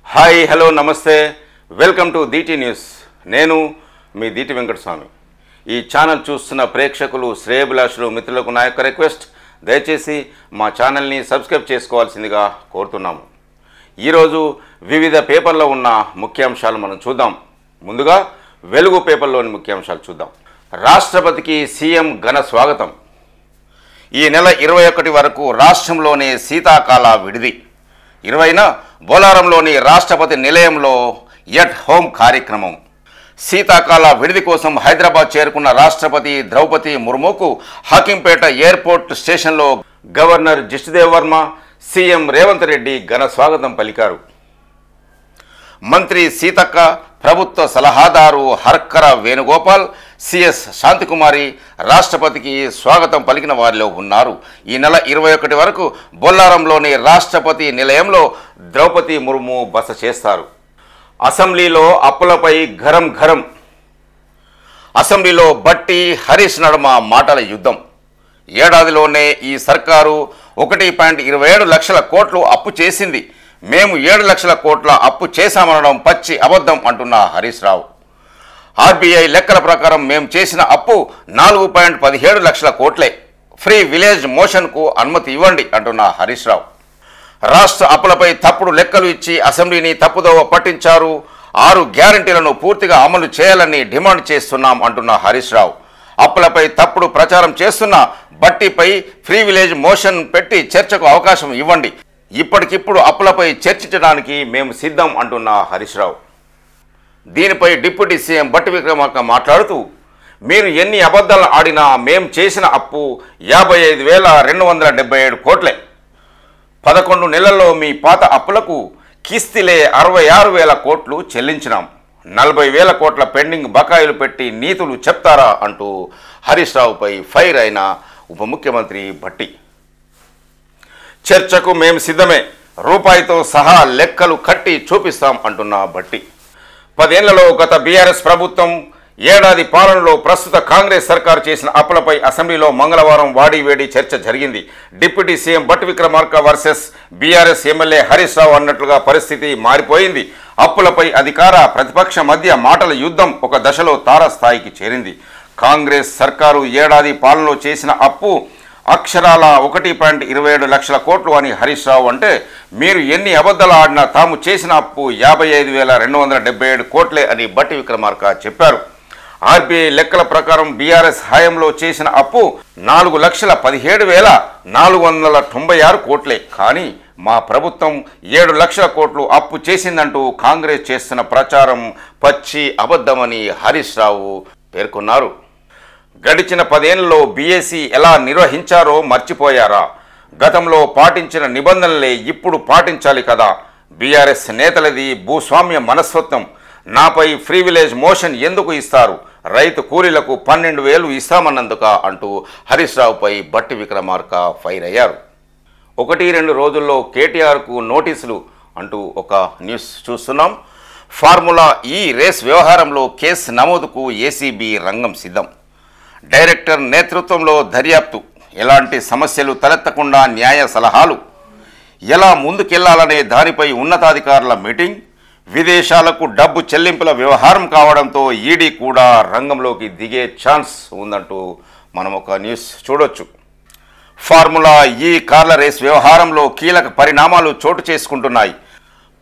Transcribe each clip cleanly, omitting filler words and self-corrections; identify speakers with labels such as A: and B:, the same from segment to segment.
A: Hi hello నమస్తే welcome to DT news. నేను మీ DT Venkataswamy. ఈ ఛానల్ చూస్తున్న ప్రేక్షకులు శ్రేయభిలాషులు మిత్రులకు నా యొక్క రిక్వెస్ట్, దయచేసి మా ఛానల్ని సబ్స్క్రైబ్ చేసుకోవాల్సిందిగా కోరుతున్నాము. ఈరోజు వివిధ పేపర్లో ఉన్న ముఖ్యాంశాలు మనం చూద్దాం. ముందుగా వెలుగు పేపర్లోని ముఖ్యాంశాలు చూద్దాం. రాష్ట్రపతికి సీఎం ఘన స్వాగతం. ఈ నెల 21 వరకు రాష్ట్రంలోనే శీతాకాల విడిది. 20న బోలారంలోని రాష్ట్రపతి నిలయంలో ఎట్ హోమ్ కార్యక్రమం. శీతాకాల విడిది కోసం హైదరాబాద్ చేరుకున్న రాష్ట్రపతి ద్రౌపది ముర్ముకు హకీంపేట ఎయిర్పోర్ట్ స్టేషన్లో గవర్నర్ జిష్ణుదేవ్ వర్మ, సీఎం రేవంత్ రెడ్డి ఘన స్వాగతం పలికారు. మంత్రి సీతక్క, ప్రభుత్వ సలహాదారు హర్కర వేణుగోపాల్, సిఎస్ శాంతికుమారి రాష్ట్రపతికి స్వాగతం పలికిన వారిలో ఉన్నారు. ఈ నెల 21 వరకు బొల్లారంలోని రాష్ట్రపతి నిలయంలో ద్రౌపది ముర్ము బస చేస్తారు. అసెంబ్లీలో అప్పులపై గరం గరం. అసెంబ్లీలో బట్టి హరీష్ నడుమ మాటల యుద్ధం. ఏడాదిలోనే ఈ సర్కారు 1.27 లక్షల కోట్లు అప్పు చేసింది. మేము 7 లక్షల కోట్ల అప్పు చేశామనడం పచ్చి అబద్ధం అంటున్న హరీష్ రావు. ఆర్బీఐ లెక్కల ప్రకారం మేము చేసిన అప్పు 4.17 లక్షల కోట్లే. ఫ్రీ విలేజ్ మోషన్కు అనుమతి ఇవ్వండి అంటున్న హరీష్ రావు. రాష్ట్ర అప్పులపై తప్పుడు లెక్కలు ఇచ్చి అసెంబ్లీని తప్పుదోవ పట్టించారు. 6 గ్యారంటీలను పూర్తిగా అమలు చేయాలని డిమాండ్ చేస్తున్నాం అంటున్న హరీష్ రావు. అప్పులపై తప్పుడు ప్రచారం చేస్తున్న బట్టిపై ఫ్రీ విలేజ్ మోషన్ పెట్టి చర్చకు అవకాశం ఇవ్వండి. ఇప్పటికిప్పుడు అప్పులపై చర్చించడానికి మేము సిద్ధం అంటున్న హరీష్ రావు. దీనిపై డిప్యూటీ సీఎం బట్టి విక్రమార్క మాట్లాడుతూ, మీరు ఎన్ని అబద్ధాలు ఆడినా మేం చేసిన అప్పు 55,277 కోట్లే. 11 నెలల్లో మీ పాత అప్పులకు కిస్తీలే 66,000 కోట్లు చెల్లించినాం. 40,000 కోట్ల పెండింగ్ బకాయిలు పెట్టి నీతులు చెప్తారా అంటూ హరీష్ రావుపై ఫైర్ అయిన ఉప ముఖ్యమంత్రి భట్టి. చర్చకు మేము సిద్ధమే, రూపాయితో సహా లెక్కలు కట్టి చూపిస్తాం అంటున్న భట్టి. 10 ఏళ్లలో గత బీఆర్ఎస్ ప్రభుత్వం ఏడాది పాలనలో ప్రస్తుత కాంగ్రెస్ సర్కారు చేసిన అప్పులపై అసెంబ్లీలో మంగళవారం వాడివేడి చర్చ జరిగింది. Deputy CM Bhatti Vikramarka versus BRS MLA Harish Rao అన్నట్లుగా పరిస్థితి మారిపోయింది. అప్పులపై అధికార ప్రతిపక్ష మధ్య మాటల యుద్ధం ఒక దశలో తారస్థాయికి చేరింది. కాంగ్రెస్ సర్కారు ఏడాది పాలనలో చేసిన అప్పు అక్షరాల 1.27 లక్షల కోట్లు అని హరీష్ రావు అంటే, మీరు ఎన్ని అబద్ధాలు ఆడినా తాము చేసిన అప్పు 55,277 కోట్లే అని బట్టి విక్రమార్క చెప్పారు. ఆర్బీఐ లెక్కల ప్రకారం బీఆర్ఎస్ హయాంలో చేసిన అప్పు 4,17,496 కోట్లే. కానీ మా ప్రభుత్వం 7 లక్షల కోట్లు అప్పు చేసిందంటూ కాంగ్రెస్ చేస్తున్న ప్రచారం పచ్చి అబద్ధమని హరీష్ రావు పేర్కొన్నారు. గడిచిన 10 ఏళ్లలో బీఎస్సీ ఎలా నిర్వహించారో మర్చిపోయారా? గతంలో పాటించిన నిబంధనలే ఇప్పుడు పాటించాలి కదా. బీఆర్ఎస్ నేతలది భూస్వామ్య మనస్తత్వం. నాపై ఫ్రీ విలేజ్ మోషన్ ఎందుకు ఇస్తారు? రైతు కూలీలకు 12,000 ఇస్తామన్నందుక అంటూ హరీష్ రావుపై బట్టి విక్రమార్క ఫైర్ అయ్యారు. 1-2 రోజుల్లో కేటీఆర్కు నోటీసులు అంటూ ఒక న్యూస్ చూస్తున్నాం. ఫార్ములా ఈ రేస్ వ్యవహారంలో కేసు నమోదుకు ఏసీబీ రంగం సిద్ధం. డైరెక్టర్ నేతృత్వంలో దర్యాప్తు. ఎలాంటి సమస్యలు తలెత్తకుండా న్యాయ సలహాలు. ఎలా ముందుకెళ్లాలనే దానిపై ఉన్నతాధికారుల మీటింగ్. విదేశాలకు డబ్బు చెల్లింపుల వ్యవహారం కావడంతో ఈడీ కూడా రంగంలోకి దిగే ఛాన్స్ ఉందంటూ మనం ఒక న్యూస్ చూడొచ్చు. ఫార్ములా ఈ కార్ల రేస్ వ్యవహారంలో కీలక పరిణామాలు చోటు చేసుకుంటున్నాయి.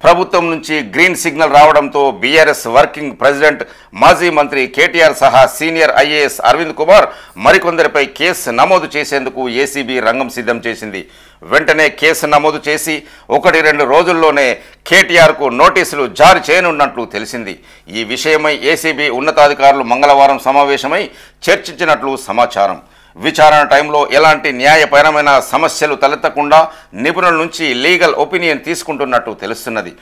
A: ప్రభుత్వం నుంచి గ్రీన్ సిగ్నల్ రావడంతో బీఆర్ఎస్ వర్కింగ్ ప్రెసిడెంట్ మాజీ మంత్రి కేటీఆర్ సహా సీనియర్ ఐఏఎస్ అరవింద్ కుమార్ మరికొందరిపై కేసు నమోదు చేసేందుకు ఏసీబీ రంగం సిద్ధం చేసింది. వెంటనే కేసు నమోదు చేసి 1-2 రోజుల్లోనే కేటీఆర్కు నోటీసులు జారీ చేయనున్నట్లు తెలిసింది. ఈ విషయమై ఏసీబీ ఉన్నతాధికారులు మంగళవారం సమావేశమై చర్చించినట్లు సమాచారం. విచారణ టైంలో ఎలాంటి న్యాయపరమైన సమస్యలు తలెత్తకుండా నిపుణుల నుంచి లీగల్ ఒపీనియన్ తీసుకుంటున్నట్టు తెలుస్తున్నది.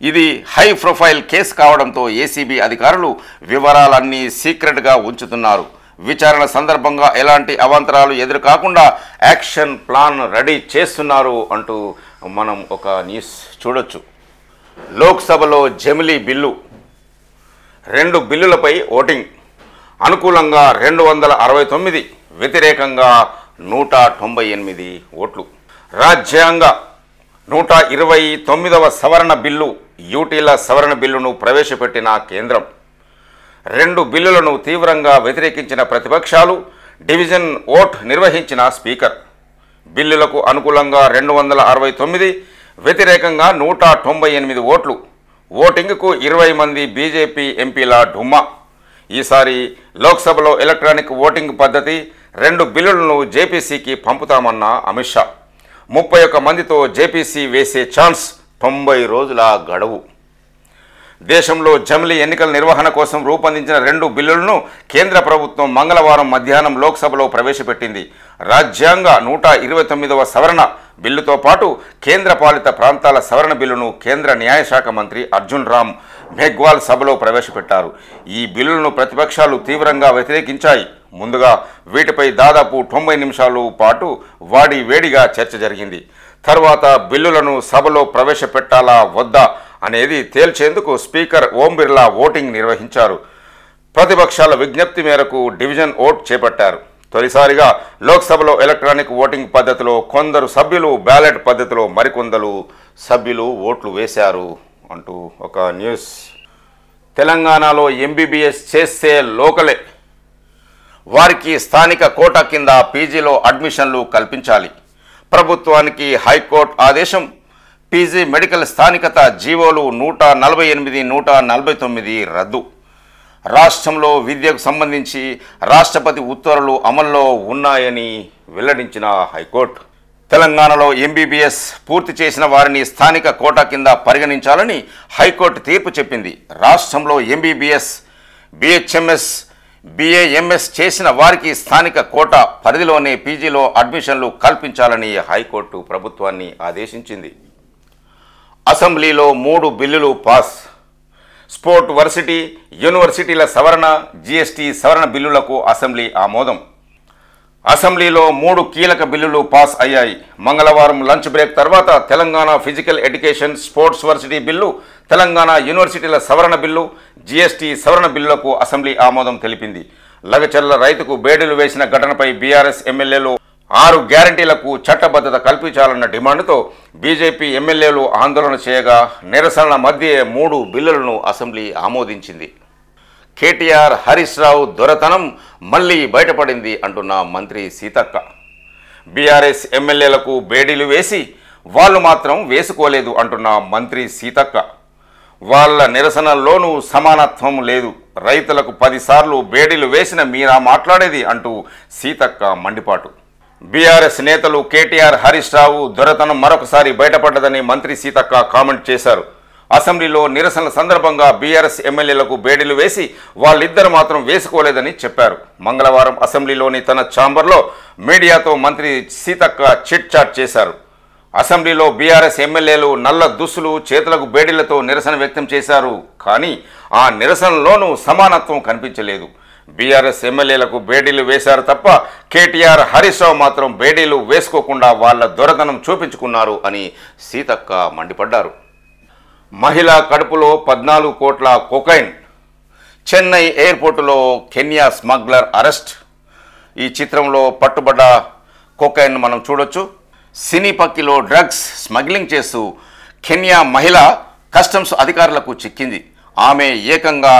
A: ఇది హై ప్రొఫైల్ కేసు కావడంతో ఏసీబీ అధికారులు వివరాలన్నీ సీక్రెట్గా ఉంచుతున్నారు. విచారణ సందర్భంగా ఎలాంటి అవాంతరాలు ఎదురుకాకుండా యాక్షన్ ప్లాన్ రెడీ చేస్తున్నారు అంటూ మనం ఒక న్యూస్ చూడొచ్చు. లోక్సభలో జమిలీ బిల్లు. 2 బిల్లులపై ఓటింగ్. అనుకూలంగా 269, వ్యతిరేకంగా 198 ఓట్లు. రాజ్యాంగ 129వ సవరణ బిల్లు యూటీల సవరణ బిల్లును ప్రవేశపెట్టిన కేంద్రం. 2 బిల్లులను తీవ్రంగా వ్యతిరేకించిన ప్రతిపక్షాలు, డివిజన్ ఓట్ నిర్వహించిన స్పీకర్. బిల్లులకు అనుకూలంగా 269, వ్యతిరేకంగా 198 ఓట్లు. ఓటింగ్కు 20 మంది బీజేపీ ఎంపీల ఢుమ్మా. ఈసారి లోక్సభలో ఎలక్ట్రానిక్ ఓటింగ్ పద్ధతి, 2 బిల్లులను జేపీసీకి పంపుతామన్న అమిత్ షా. 31 మందితో జేపీసీ వేసే ఛాన్స్, 90 రోజుల గడువు. దేశంలో జమిలీ ఎన్నికల నిర్వహణ కోసం రూపొందించిన 2 బిల్లులను కేంద్ర ప్రభుత్వం మంగళవారం మధ్యాహ్నం లోక్సభలో ప్రవేశపెట్టింది. రాజ్యాంగ 129వ సవరణ బిల్లుతో పాటు కేంద్రపాలిత ప్రాంతాల సవరణ బిల్లును కేంద్ర న్యాయశాఖ మంత్రి అర్జున్ రామ్ మేఘ్వాల్ సభలో ప్రవేశపెట్టారు. ఈ బిల్లులను ప్రతిపక్షాలు తీవ్రంగా వ్యతిరేకించాయి. ముందుగా వీటిపై దాదాపు 90 నిమిషాల పాటు వేడిగా చర్చ జరిగింది. తర్వాత బిల్లులను సభలో ప్రవేశపెట్టాలా వద్దా అనేది తేల్చేందుకు స్పీకర్ ఓం బిర్లా ఓటింగ్ నిర్వహించారు. ప్రతిపక్షాల విజ్ఞప్తి మేరకు డివిజన్ ఓట్ చేపట్టారు. తొలిసారిగా లోక్సభలో ఎలక్ట్రానిక్ ఓటింగ్ పద్ధతిలో కొందరు సభ్యులు, బ్యాలెట్ పద్ధతిలో మరికొందరు సభ్యులు ఓట్లు వేశారు అంటూ ఒక న్యూస్. తెలంగాణలో ఎంబీబీఎస్ చేస్తే లోకలే, వారికి స్థానిక కోటా కింద పీజీలో అడ్మిషన్లు కల్పించాలి. ప్రభుత్వానికి హైకోర్టు ఆదేశం. పీజీ మెడికల్ స్థానికత జీవోలు 148, 149 రద్దు. రాష్ట్రంలో విద్యకు సంబంధించి రాష్ట్రపతి ఉత్తర్వులు అమల్లో ఉన్నాయని వెల్లడించిన హైకోర్టు. తెలంగాణలో ఎంబీబీఎస్ పూర్తి చేసిన వారిని స్థానిక కోటా కింద పరిగణించాలని హైకోర్టు తీర్పు చెప్పింది. రాష్ట్రంలో ఎంబీబీఎస్, బీహెచ్ఎంఎస్, బీఏఎంఎస్ చేసిన వారికి స్థానిక కోటా పరిధిలోనే పీజీలో అడ్మిషన్లు కల్పించాలని హైకోర్టు ప్రభుత్వాన్ని ఆదేశించింది. అసెంబ్లీలో 3 బిల్లులు పాస్. స్పోర్ట్ వర్సిటీ, యూనివర్సిటీల సవరణ, జీఎస్టీ సవరణ బిల్లులకు అసెంబ్లీ ఆమోదం. అసెంబ్లీలో 3 కీలక బిల్లులు పాస్ అయ్యాయి. మంగళవారం లంచ్ బ్రేక్ తర్వాత Telangana physical education sports varsity bill, Telangana యూనివర్సిటీల సవరణ బిల్లు, జీఎస్టీ సవరణ బిల్లులకు అసెంబ్లీ ఆమోదం తెలిపింది. లగచర్ల రైతుకు బేడీలు వేసిన ఘటనపై బీఆర్ఎస్ ఎమ్మెల్యేలు 6 గ్యారంటీలకు చట్టబద్ధత కల్పించాలన్న డిమాండ్తో బీజేపీ ఎమ్మెల్యేలు ఆందోళన చేయగా నిరసనల మధ్య 3 బిల్లులను అసెంబ్లీ ఆమోదించింది. కేటీఆర్, హరీష్ రావు దొరతనం మళ్లీ బయటపడింది అంటున్న మంత్రి సీతక్క. బీఆర్ఎస్ ఎమ్మెల్యేలకు బేడీలు వేసి వాళ్ళు మాత్రం వేసుకోలేదు అంటున్న మంత్రి సీతక్క. వాళ్ళ నిరసనల్లోనూ సమానత్వం లేదు. రైతులకు 10 సార్లు బేడీలు వేసిన మీరా మాట్లాడేది అంటూ సీతక్క మండిపాటు. బీఆర్ఎస్ నేతలు కేటీఆర్, హరీష్ రావు దొరతనం మరొకసారి బయటపడ్డదని మంత్రి సీతక్క కామెంట్ చేశారు. అసెంబ్లీలో నిరసనల సందర్భంగా బీఆర్ఎస్ ఎమ్మెల్యేలకు బేడీలు వేసి వాళ్ళిద్దరు మాత్రం వేసుకోలేదని చెప్పారు. మంగళవారం అసెంబ్లీలోని తన ఛాంబర్లో మీడియాతో మంత్రి సీతక్క చిట్ చాట్ చేశారు. అసెంబ్లీలో బీఆర్ఎస్ ఎమ్మెల్యేలు నల్ల దుస్తులు, చేతులకు బేడీలతో నిరసన వ్యక్తం చేశారు. కానీ ఆ నిరసనలోనూ సమానత్వం కనిపించలేదు. బీఆర్ఎస్ ఎమ్మెల్యేలకు బేడీలు వేశారు తప్ప కేటీఆర్, హరీష్ రావు మాత్రం బేడీలు వేసుకోకుండా వాళ్ళ దొరతనం చూపించుకున్నారు అని సీతక్క మండిపడ్డారు. మహిళా కడుపులో 14 కోట్ల కొకైన్. చెన్నై ఎయిర్పోర్టులో కెన్యా స్మగ్లర్ అరెస్ట్. ఈ చిత్రంలో పట్టుబడ్డ కొకైన్ మనం చూడొచ్చు. సినీ పక్కిలో డ్రగ్స్ స్మగ్లింగ్ చేస్తూ కెన్యా మహిళ కస్టమ్స్ అధికారులకు చిక్కింది. ఆమె ఏకంగా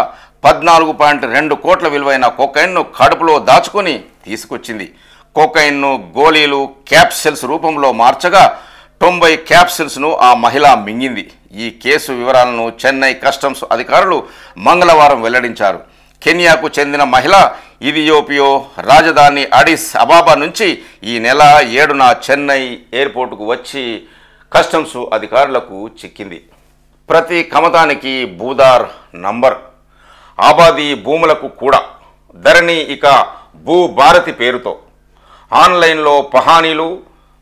A: 14.2 కోట్ల విలువైన కొకైన్ను కడుపులో దాచుకొని తీసుకొచ్చింది. కొకైన్ను గోళీలు, క్యాప్సిల్స్ రూపంలో మార్చగా 90 క్యాప్సిల్స్ను ఆ మహిళ మింగింది. ఈ కేసు వివరాలను చెన్నై కస్టమ్స్ అధికారులు మంగళవారం వెల్లడించారు. కెన్యాకు చెందిన మహిళ ఇథియోపియా రాజధాని అడిస్ అబాబా నుంచి ఈ నెల 7న చెన్నై ఎయిర్పోర్టుకు వచ్చి కస్టమ్స్ అధికారులకు చిక్కింది. ప్రతి కమతానికి భూదార్ నంబర్. ఆబాదీ భూములకు కూడా ధరణి ఇక భూభారతి పేరుతో ఆన్లైన్లో పహానీలు,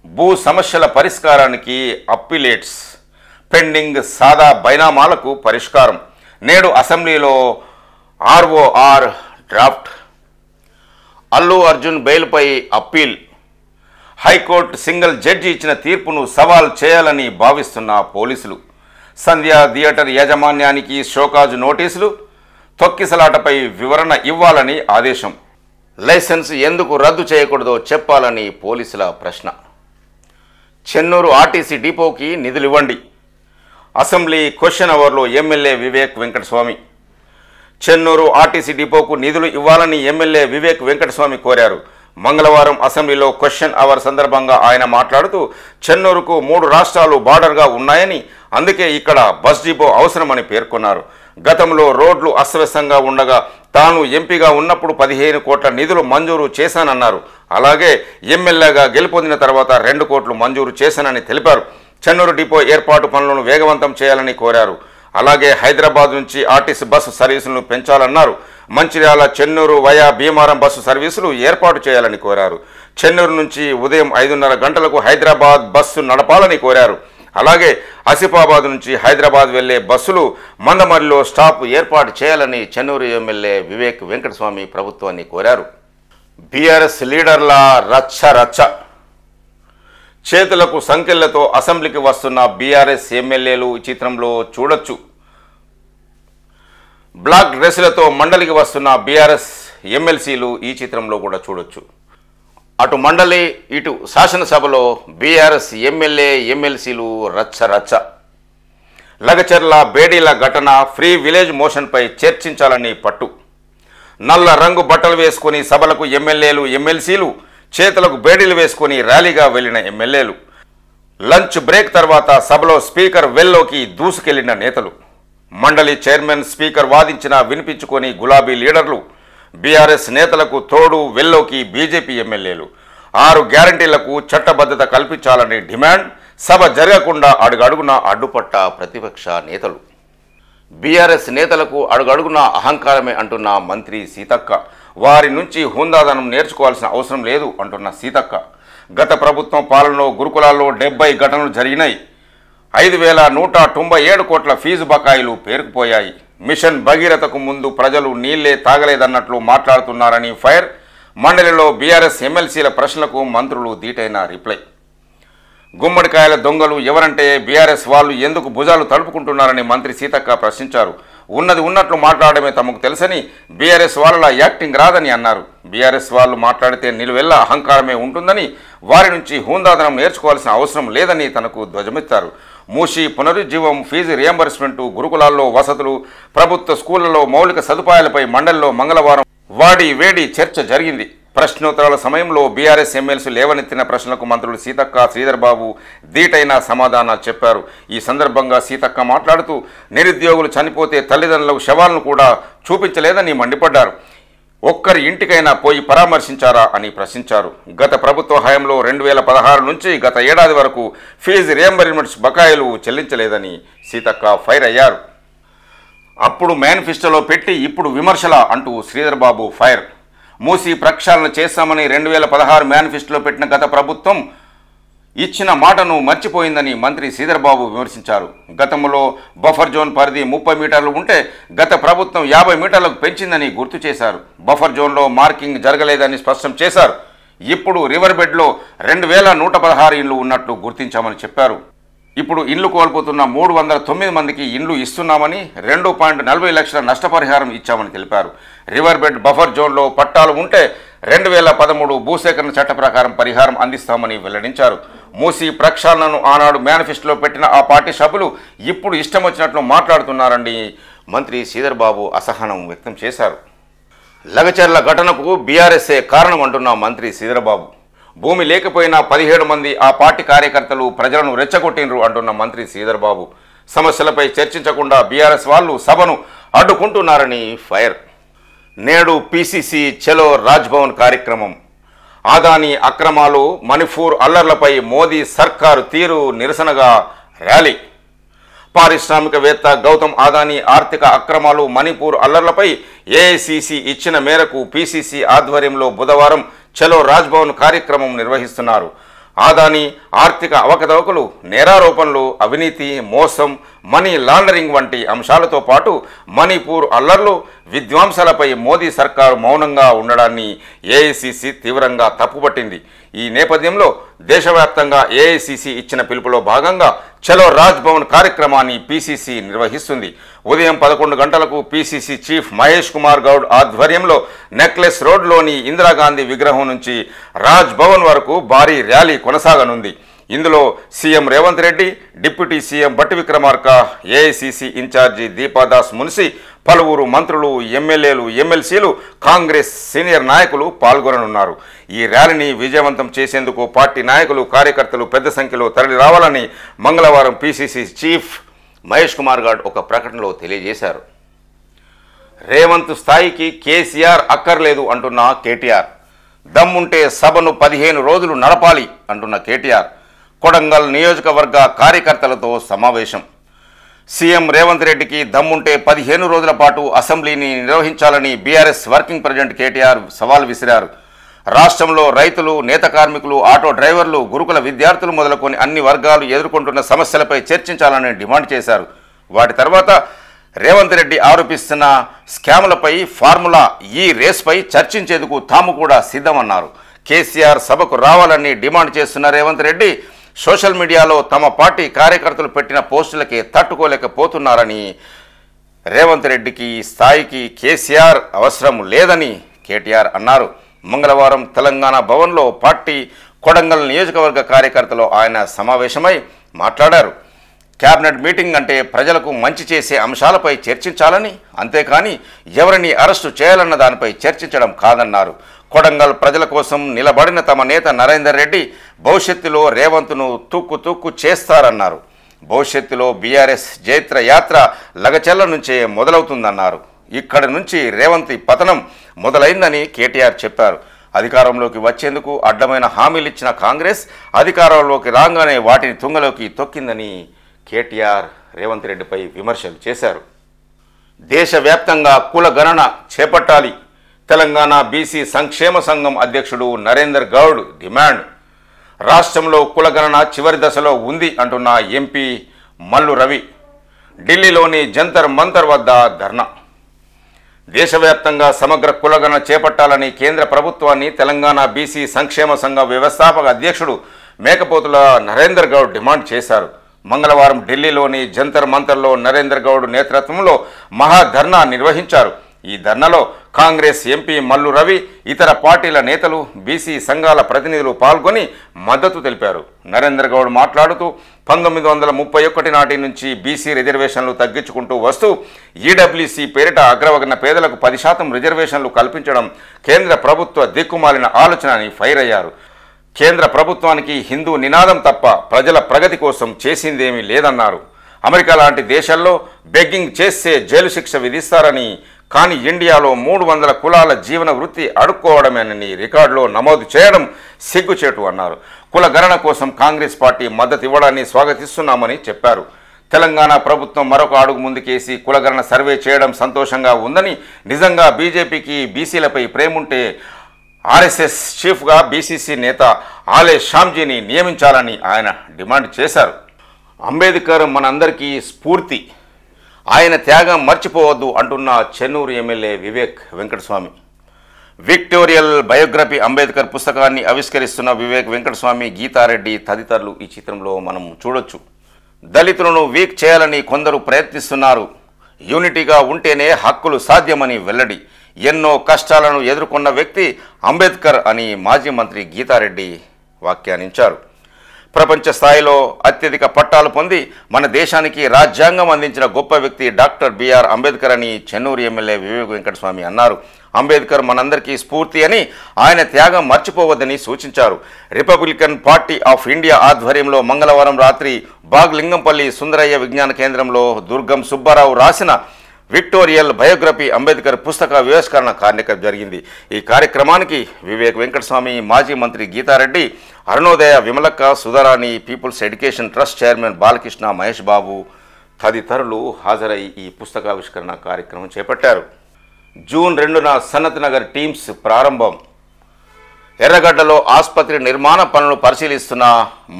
A: భూ సమస్యల పరిష్కారానికి అప్పీలేట్స్, పెండింగ్ సాదా బైనామాలకు పరిష్కారం. నేడు అసెంబ్లీలో ఆర్ఓఆర్ డ్రాఫ్ట్. అల్లు అర్జున్ బెయిల్పై అప్పీల్. హైకోర్టు సింగిల్ జడ్జి ఇచ్చిన తీర్పును సవాల్ చేయాలని భావిస్తున్న పోలీసులు. సంధ్యా థియేటర్ యాజమాన్యానికి షోకాజ్ నోటీసులు. తొక్కిసలాటపై వివరణ ఇవ్వాలని ఆదేశం. లైసెన్స్ ఎందుకు రద్దు చేయకూడదో చెప్పాలని పోలీసుల ప్రశ్న. చెన్నూరు ఆర్టీసీ డిపోకి నిధులివ్వండి. అసెంబ్లీ క్వశ్చన్ అవర్లో ఎమ్మెల్యే వివేక్ వెంకటస్వామి. చెన్నూరు ఆర్టీసీ డిపోకు నిధులు ఇవ్వాలని ఎమ్మెల్యే వివేక్ వెంకటస్వామి కోరారు. మంగళవారం అసెంబ్లీలో క్వశ్చన్ అవర్ సందర్భంగా ఆయన మాట్లాడుతూ చెన్నూరుకు 3 రాష్ట్రాలు బార్డర్గా ఉన్నాయని, అందుకే ఇక్కడ బస్ డిపో అవసరమని పేర్కొన్నారు. గతంలో రోడ్లు అస్తవ్యస్తంగా ఉండగా తాను ఎంపీగా ఉన్నప్పుడు 15 కోట్ల నిధులు మంజూరు చేశానన్నారు. అలాగే ఎమ్మెల్యేగా గెలుపొందిన తర్వాత 2 కోట్లు మంజూరు చేశానని తెలిపారు. చెన్నూరు డిపో ఏర్పాటు పనులను వేగవంతం చేయాలని కోరారు. అలాగే హైదరాబాద్ నుంచి ఆర్టీసీ బస్సు సర్వీసులను పెంచాలన్నారు. మంచిర్యాల చెన్నూరు వయా భీమారం బస్సు సర్వీసులు ఏర్పాటు చేయాలని కోరారు. చెన్నూరు నుంచి ఉదయం 5:30 గంటలకు హైదరాబాద్ బస్సు నడపాలని కోరారు. అలాగే ఆసిఫాబాద్ నుంచి హైదరాబాద్ వెళ్లే బస్సులు మందమరిలో స్టాప్ ఏర్పాటు చేయాలని చెన్నూరు ఎమ్మెల్యే వివేక్ వెంకటస్వామి ప్రభుత్వాన్ని కోరారు. బీఆర్ఎస్ లీడర్ల రచ్చ చేతులకు సంకెళ్లతో అసెంబ్లీకి వస్తున్న బీఆర్ఎస్ ఎమ్మెల్యేలు ఈ చిత్రంలో చూడొచ్చు. బ్లాక్ డ్రెస్సులతో మండలికి వస్తున్న బీఆర్ఎస్ ఎమ్మెల్సీలు ఈ చిత్రంలో కూడా చూడొచ్చు. అటు మండలి ఇటు శాసనసభలో బీఆర్ఎస్ ఎమ్మెల్సీలు రచ్చ. లగచర్ల బేడీల ఘటన ఫ్రీ విలేజ్ మోషన్పై చర్చించాలని పట్టు. నల్ల రంగు బట్టలు వేసుకుని సభలకు ఎమ్మెల్సీలు చేతులకు బేడీలు వేసుకుని ర్యాలీగా వెళ్లిన ఎమ్మెల్యేలు. లంచ్ బ్రేక్ తర్వాత సభలో స్పీకర్ వెల్లోకి దూసుకెళ్లిన నేతలు. మండలి చైర్మన్ స్పీకర్ వాదించినా వినిపించుకొని గులాబీ లీడర్లు. బీఆర్ఎస్ నేతలకు తోడు వెల్లోకి బీజేపీ ఎమ్మెల్యేలు. 6 గ్యారంటీలకు చట్టబద్ధత కల్పించాలని డిమాండ్. సభ జరగకుండా అడుగడుగున అడ్డుపట్ట ప్రతిపక్ష నేతలు. బీఆర్ఎస్ నేతలకు అడుగడుగున అహంకారమే అంటున్న మంత్రి సీతక్క. వారి నుంచి హుందాదనం నేర్చుకోవాల్సిన అవసరం లేదు అంటున్న సీతక్క. గత ప్రభుత్వం పాలనలో గురుకులాల్లో 70 ఘటనలు జరిగినాయి. 5,197 కోట్ల ఫీజు బకాయిలు పేరుకుపోయాయి. మిషన్ భగీరథకు ముందు ప్రజలు నీళ్లే తాగలేదన్నట్లు మాట్లాడుతున్నారని ఫైర్. మండలిలో బీఆర్ఎస్ ఎమ్మెల్సీల ప్రశ్నలకు మంత్రులు దీటైన రిప్లై. గుమ్మడికాయల దొంగలు ఎవరంటే బీఆర్ఎస్ వాళ్ళు ఎందుకు భుజాలు తడుపుకుంటున్నారని మంత్రి సీతక్క ప్రశ్నించారు. ఉన్నది ఉన్నట్లు మాట్లాడమే తమకు తెలుసని, బీఆర్ఎస్ వాళ్ళ యాక్టింగ్ రాదని అన్నారు. బీఆర్ఎస్ వాళ్ళు మాట్లాడితే నిలువెల్ల అహంకారమే ఉంటుందని, వారి నుంచి హుందాదనం నేర్చుకోవాల్సిన అవసరం లేదని తనకు ధ్వజమెత్తారు. మూసి పునరుజ్జీవం, ఫీజు రియంబర్స్మెంటు, గురుకులాల్లో వసతులు, ప్రభుత్వ స్కూళ్లలో మౌలిక సదుపాయాలపై మండలిలో మంగళవారం వాడి వేడి చర్చ జరిగింది. ప్రశ్నోత్తరాల సమయంలో బీఆర్ఎస్ ఎమ్మెల్సీ లేవనెత్తిన ప్రశ్నలకు మంత్రులు సీతక్క, శ్రీధర్ బాబు దీటైన సమాధానాలు చెప్పారు. ఈ సందర్భంగా సీతక్క మాట్లాడుతూ నిరుద్యోగులు చనిపోతే తల్లిదండ్రులకు శవాలను కూడా చూపించలేదని మండిపడ్డారు. ఒక్కరి ఇంటికైనా పోయి పరామర్శించారా అని ప్రశ్నించారు. గత ప్రభుత్వ హయాంలో 2016 నుంచి గత ఏడాది వరకు ఫీజు రియంబర్స్మెంట్స్ బకాయిలు చెల్లించలేదని సీతక్క ఫైర్ అయ్యారు. అప్పుడు మేనిఫెస్టోలో పెట్టి ఇప్పుడు విమర్శల అంటూ శ్రీధర్ బాబు ఫైర్. మూసి ప్రక్షాళన చేస్తామని 2016 మేనిఫెస్టోలో పెట్టిన గత ప్రభుత్వం ఇచ్చిన మాటను మర్చిపోయిందని మంత్రి శ్రీధర్ బాబు విమర్శించారు. గతంలో బఫర్ జోన్ పరిధి 30 మీటర్లు ఉంటే గత ప్రభుత్వం 50 మీటర్లకు పెంచిందని గుర్తు చేశారు. బఫర్ జోన్లో మార్కింగ్ జరగలేదని స్పష్టం చేశారు. ఇప్పుడు రివర్ బెడ్లో 2,116 ఇండ్లు ఉన్నట్లు గుర్తించామని చెప్పారు. ఇప్పుడు ఇండ్లు కోల్పోతున్న 309 మందికి ఇండ్లు ఇస్తున్నామని, 2.40 లక్షల నష్టపరిహారం ఇచ్చామని తెలిపారు. రివర్ బెడ్ బఫర్ జోన్లో పట్టాలు ఉంటే 2013 భూసేకరణ చట్ట ప్రకారం పరిహారం అందిస్తామని వెల్లడించారు. మూసి ప్రక్షాళనను ఆనాడు మేనిఫెస్టోలో పెట్టిన ఆ పార్టీ సభ్యులు ఇప్పుడు ఇష్టం వచ్చినట్లు మాట్లాడుతున్నారని మంత్రి శ్రీధర్ బాబు అసహనం వ్యక్తం చేశారు. లగచర్ల ఘటనకు బీఆర్ఎస్ఏ కారణం అంటున్న మంత్రి శ్రీధర్ బాబు. భూమి లేకపోయినా 17 మంది ఆ పార్టీ కార్యకర్తలు ప్రజలను రెచ్చగొట్టినరు అంటున్న మంత్రి శ్రీధర్ బాబు. సమస్యలపై చర్చించకుండా బీఆర్ఎస్ వాళ్ళు సభను అడ్డుకుంటున్నారని ఫైర్. నేడు పీసీసీ చలో రాజ్భవన్ కార్యక్రమం. ఆదాని అక్రమాలు, మణిపూర్ అల్లర్లపై మోదీ సర్కారు తీరు నిరసనగా ర్యాలీ. పారిశ్రామికవేత్త గౌతమ్ ఆదాని ఆర్థిక అక్రమాలు, మణిపూర్ అల్లర్లపై ఏఐసీసీ ఇచ్చిన మేరకు పీసీసీ ఆధ్వర్యంలో బుధవారం చలో రాజ్భవన్ కార్యక్రమం నిర్వహిస్తున్నారు. ఆదాని ఆర్థిక అవకతవకలు, నేరారోపణలు, అవినీతి, మోసం, మనీ లాండరింగ్ వంటి అంశాలతో పాటు మణిపూర్ అల్లర్లు, విధ్వంసాలపై మోదీ సర్కారు మౌనంగా ఉండడాన్ని ఏఐసీసీ తీవ్రంగా తప్పుపట్టింది. ఈ నేపథ్యంలో దేశవ్యాప్తంగా ఏఐసీసీ ఇచ్చిన పిలుపులో భాగంగా చలో రాజ్భవన్ కార్యక్రమాన్ని పీసీసీ నిర్వహిస్తుంది. ఉదయం 11 గంటలకు పీసీసీ చీఫ్ మహేష్ కుమార్ గౌడ్ ఆధ్వర్యంలో నెక్లెస్ రోడ్లోని ఇందిరాగాంధీ విగ్రహం నుంచి రాజ్భవన్ వరకు భారీ ర్యాలీ కొనసాగనుంది. ఇందులో CM Revanth Reddy, deputy CM Bhatti Vikramarka, AICC incharge Deepa Das మున్సి, పలువురు మంత్రులు, ఎమ్మెల్యేలు, ఎమ్మెల్సీలు, కాంగ్రెస్ సీనియర్ నాయకులు పాల్గొననున్నారు. ఈ ర్యాలీని విజయవంతం చేసేందుకు పార్టీ నాయకులు, కార్యకర్తలు పెద్ద సంఖ్యలో తరలి రావాలని మంగళవారం పీసీసీ చీఫ్ మహేష్ కుమార్ గౌడ్ ఒక ప్రకటనలో తెలియజేశారు. రేవంత్ స్థాయికి కేసీఆర్ అక్కర్లేదు అంటున్న కేటీఆర్. దమ్ముంటే సభను 15 రోజులు నడపాలి అంటున్న కేటీఆర్ కొడంగల్ నియోజకవర్గ కార్యకర్తలతో సమావేశం. సీఎం రేవంత్ రెడ్డికి దమ్ముంటే 15 రోజుల పాటు అసెంబ్లీని నిర్వహించాలని బీఆర్ఎస్ వర్కింగ్ ప్రెసిడెంట్ కేటీఆర్ సవాల్ విసిరారు. రాష్ట్రంలో రైతులు, నేత కార్మికులు, ఆటో డ్రైవర్లు, గురుకుల విద్యార్థులు మొదలుకొని అన్ని వర్గాలు ఎదుర్కొంటున్న సమస్యలపై చర్చించాలని డిమాండ్ చేశారు. వాటి తర్వాత రేవంత్ రెడ్డి ఆరోపిస్తున్న స్కాములపై, ఫార్ములా ఈ రేస్పై చర్చించేందుకు తాము కూడా సిద్ధమన్నారు. కేసీఆర్ సభకు రావాలని డిమాండ్ చేస్తున్న రేవంత్ రెడ్డి సోషల్ మీడియాలో తమ పార్టీ కార్యకర్తలు పెట్టిన పోస్టులకే తట్టుకోలేకపోతున్నారని, రేవంత్ రెడ్డికి స్థాయికి కేసీఆర్ అవసరం లేదని కేటీఆర్ అన్నారు. మంగళవారం తెలంగాణ భవన్లో పార్టీ కొడంగల్ నియోజకవర్గ కార్యకర్తలు ఆయన సమావేశమై మాట్లాడారు. క్యాబినెట్ మీటింగ్ అంటే ప్రజలకు మంచి చేసే అంశాలపై చర్చించాలని, అంతేకాని ఎవరిని అరెస్టు చేయాలన్న దానిపై చర్చించడం కాదన్నారు. కొడంగల్ ప్రజల కోసం నిలబడిన తమ నేత నరేందర్ రెడ్డి భవిష్యత్తులో రేవంత్ను తుక్కు చేస్తారన్నారు. భవిష్యత్తులో బీఆర్ఎస్ జైత్ర యాత్ర లగచెల్ల నుంచే మొదలవుతుందన్నారు. ఇక్కడి నుంచి రేవంత్ పతనం మొదలైందని కేటీఆర్ చెప్పారు. అధికారంలోకి వచ్చేందుకు అడ్డమైన హామీలిచ్చిన కాంగ్రెస్ అధికారంలోకి రాగానే వాటిని తుంగలోకి తొక్కిందని కేటీఆర్ రేవంత్ రెడ్డిపై విమర్శలు చేశారు. దేశవ్యాప్తంగా కుల గణన చేపట్టాలి. తెలంగాణ బీసీ సంక్షేమ సంఘం అధ్యక్షుడు నరేందర్ గౌడ్ డిమాండ్. రాష్ట్రంలో కుల గణన చివరి దశలో ఉంది అంటున్న ఎంపీ మల్లు రవి. ఢిల్లీలోని జంతర్ మంతర్ వద్ద ధర్నా. దేశవ్యాప్తంగా సమగ్ర కులగణన చేపట్టాలని కేంద్ర ప్రభుత్వాన్ని తెలంగాణ బీసీ సంక్షేమ సంఘ వ్యవస్థాపక అధ్యక్షుడు మేకపోతుల నరేందర్ గౌడ్ డిమాండ్ చేశారు. మంగళవారం ఢిల్లీలోని జంతర్ మంతర్లో నరేందర్ గౌడ్ నేతృత్వంలో మహాధర్నా నిర్వహించారు. ఈ ధర్నాలో కాంగ్రెస్ ఎంపీ మల్లు రవి, ఇతర పార్టీల నేతలు, బీసీ సంఘాల ప్రతినిధులు పాల్గొని మద్దతు తెలిపారు. నరేందర్ గౌడ్ మాట్లాడుతూ 1931 నాటి నుంచి బీసీ రిజర్వేషన్లు తగ్గించుకుంటూ వస్తూ ఈడబ్ల్యూసీ పేరిట అగ్రవర్ణ పేదలకు 10% రిజర్వేషన్లు కల్పించడం కేంద్ర ప్రభుత్వ దిక్కుమాలిన ఆలోచన అని ఫైర్ అయ్యారు. కేంద్ర ప్రభుత్వానికి హిందూ నినాదం తప్ప ప్రజల ప్రగతి కోసం చేసిందేమీ లేదన్నారు. అమెరికా లాంటి దేశాల్లో బెగ్గింగ్ చేస్తే జైలు శిక్ష విధిస్తారని, కానీ ఇండియాలో 300 కులాల జీవన వృత్తి అడుక్కోవడమేనని రికార్డులో నమోదు చేయడం సిగ్గుచేటు అన్నారు. కుల గణన కోసం కాంగ్రెస్ పార్టీ మద్దతు ఇవ్వడాన్ని స్వాగతిస్తున్నామని చెప్పారు. తెలంగాణ ప్రభుత్వం మరొక అడుగు ముందుకేసి కులగణన సర్వే చేయడం సంతోషంగా ఉందని, నిజంగా బీజేపీకి బీసీలపై ప్రేముంటే ఆర్ఎస్ఎస్ చీఫ్గా బీసీసీ నేత ఆలే షామ్జీని నియమించాలని ఆయన డిమాండ్ చేశారు. అంబేద్కర్ మనందరికీ స్ఫూర్తి, ఆయన త్యాగం మర్చిపోవద్దు అంటున్న చెన్నూరు ఎమ్మెల్యే వివేక్ వెంకటస్వామి. విక్టోరియల్ బయోగ్రఫీ అంబేద్కర్ పుస్తకాన్ని ఆవిష్కరిస్తున్న వివేక్ వెంకటస్వామి, గీతారెడ్డి తదితరులు ఈ చిత్రంలో మనం చూడొచ్చు. దళితులను వీక్ చేయాలని కొందరు ప్రయత్నిస్తున్నారు. యూనిటీగా ఉంటేనే హక్కులు సాధ్యమని వెల్లడి. ఎన్నో కష్టాలను ఎదుర్కొన్న వ్యక్తి అంబేద్కర్ అని మాజీ మంత్రి గీతారెడ్డి వ్యాఖ్యానించారు. ప్రపంచ స్థాయిలో అత్యధిక పట్టాలు పొంది మన దేశానికి రాజ్యాంగం అందించిన గొప్ప వ్యక్తి డాక్టర్ బిఆర్ అంబేద్కర్ అని చెన్నూరు ఎమ్మెల్యే వివేక్ వెంకటస్వామి అన్నారు. అంబేద్కర్ మనందరికీ స్ఫూర్తి అని, ఆయన త్యాగం మర్చిపోవద్దని సూచించారు. రిపబ్లికన్ పార్టీ ఆఫ్ ఇండియా ఆధ్వర్యంలో మంగళవారం రాత్రి బాగ్లింగంపల్లి సుందరయ్య విజ్ఞాన కేంద్రంలో దుర్గం సుబ్బారావు రాసిన విక్టోరియల్ బయోగ్రఫీ అంబేద్కర్ పుస్తక ఆవిష్కరణ కార్యక్రమం జరిగింది. ఈ కార్యక్రమానికి వివేక్ వెంకటస్వామి, మాజీ మంత్రి Geeta Reddy, Arunodaya Vimalakka, Sudharani, peoples education trust chairman Balakrishna, Mahesh Babu తదితరులు హాజరై ఈ పుస్తకావిష్కరణ కార్యక్రమం చేపట్టారు. జూన్ 2న సనత్ నగర్ టీమ్స్ ప్రారంభం. ఎర్రగడ్డలో ఆసుపత్రి నిర్మాణ పనులు పరిశీలిస్తున్న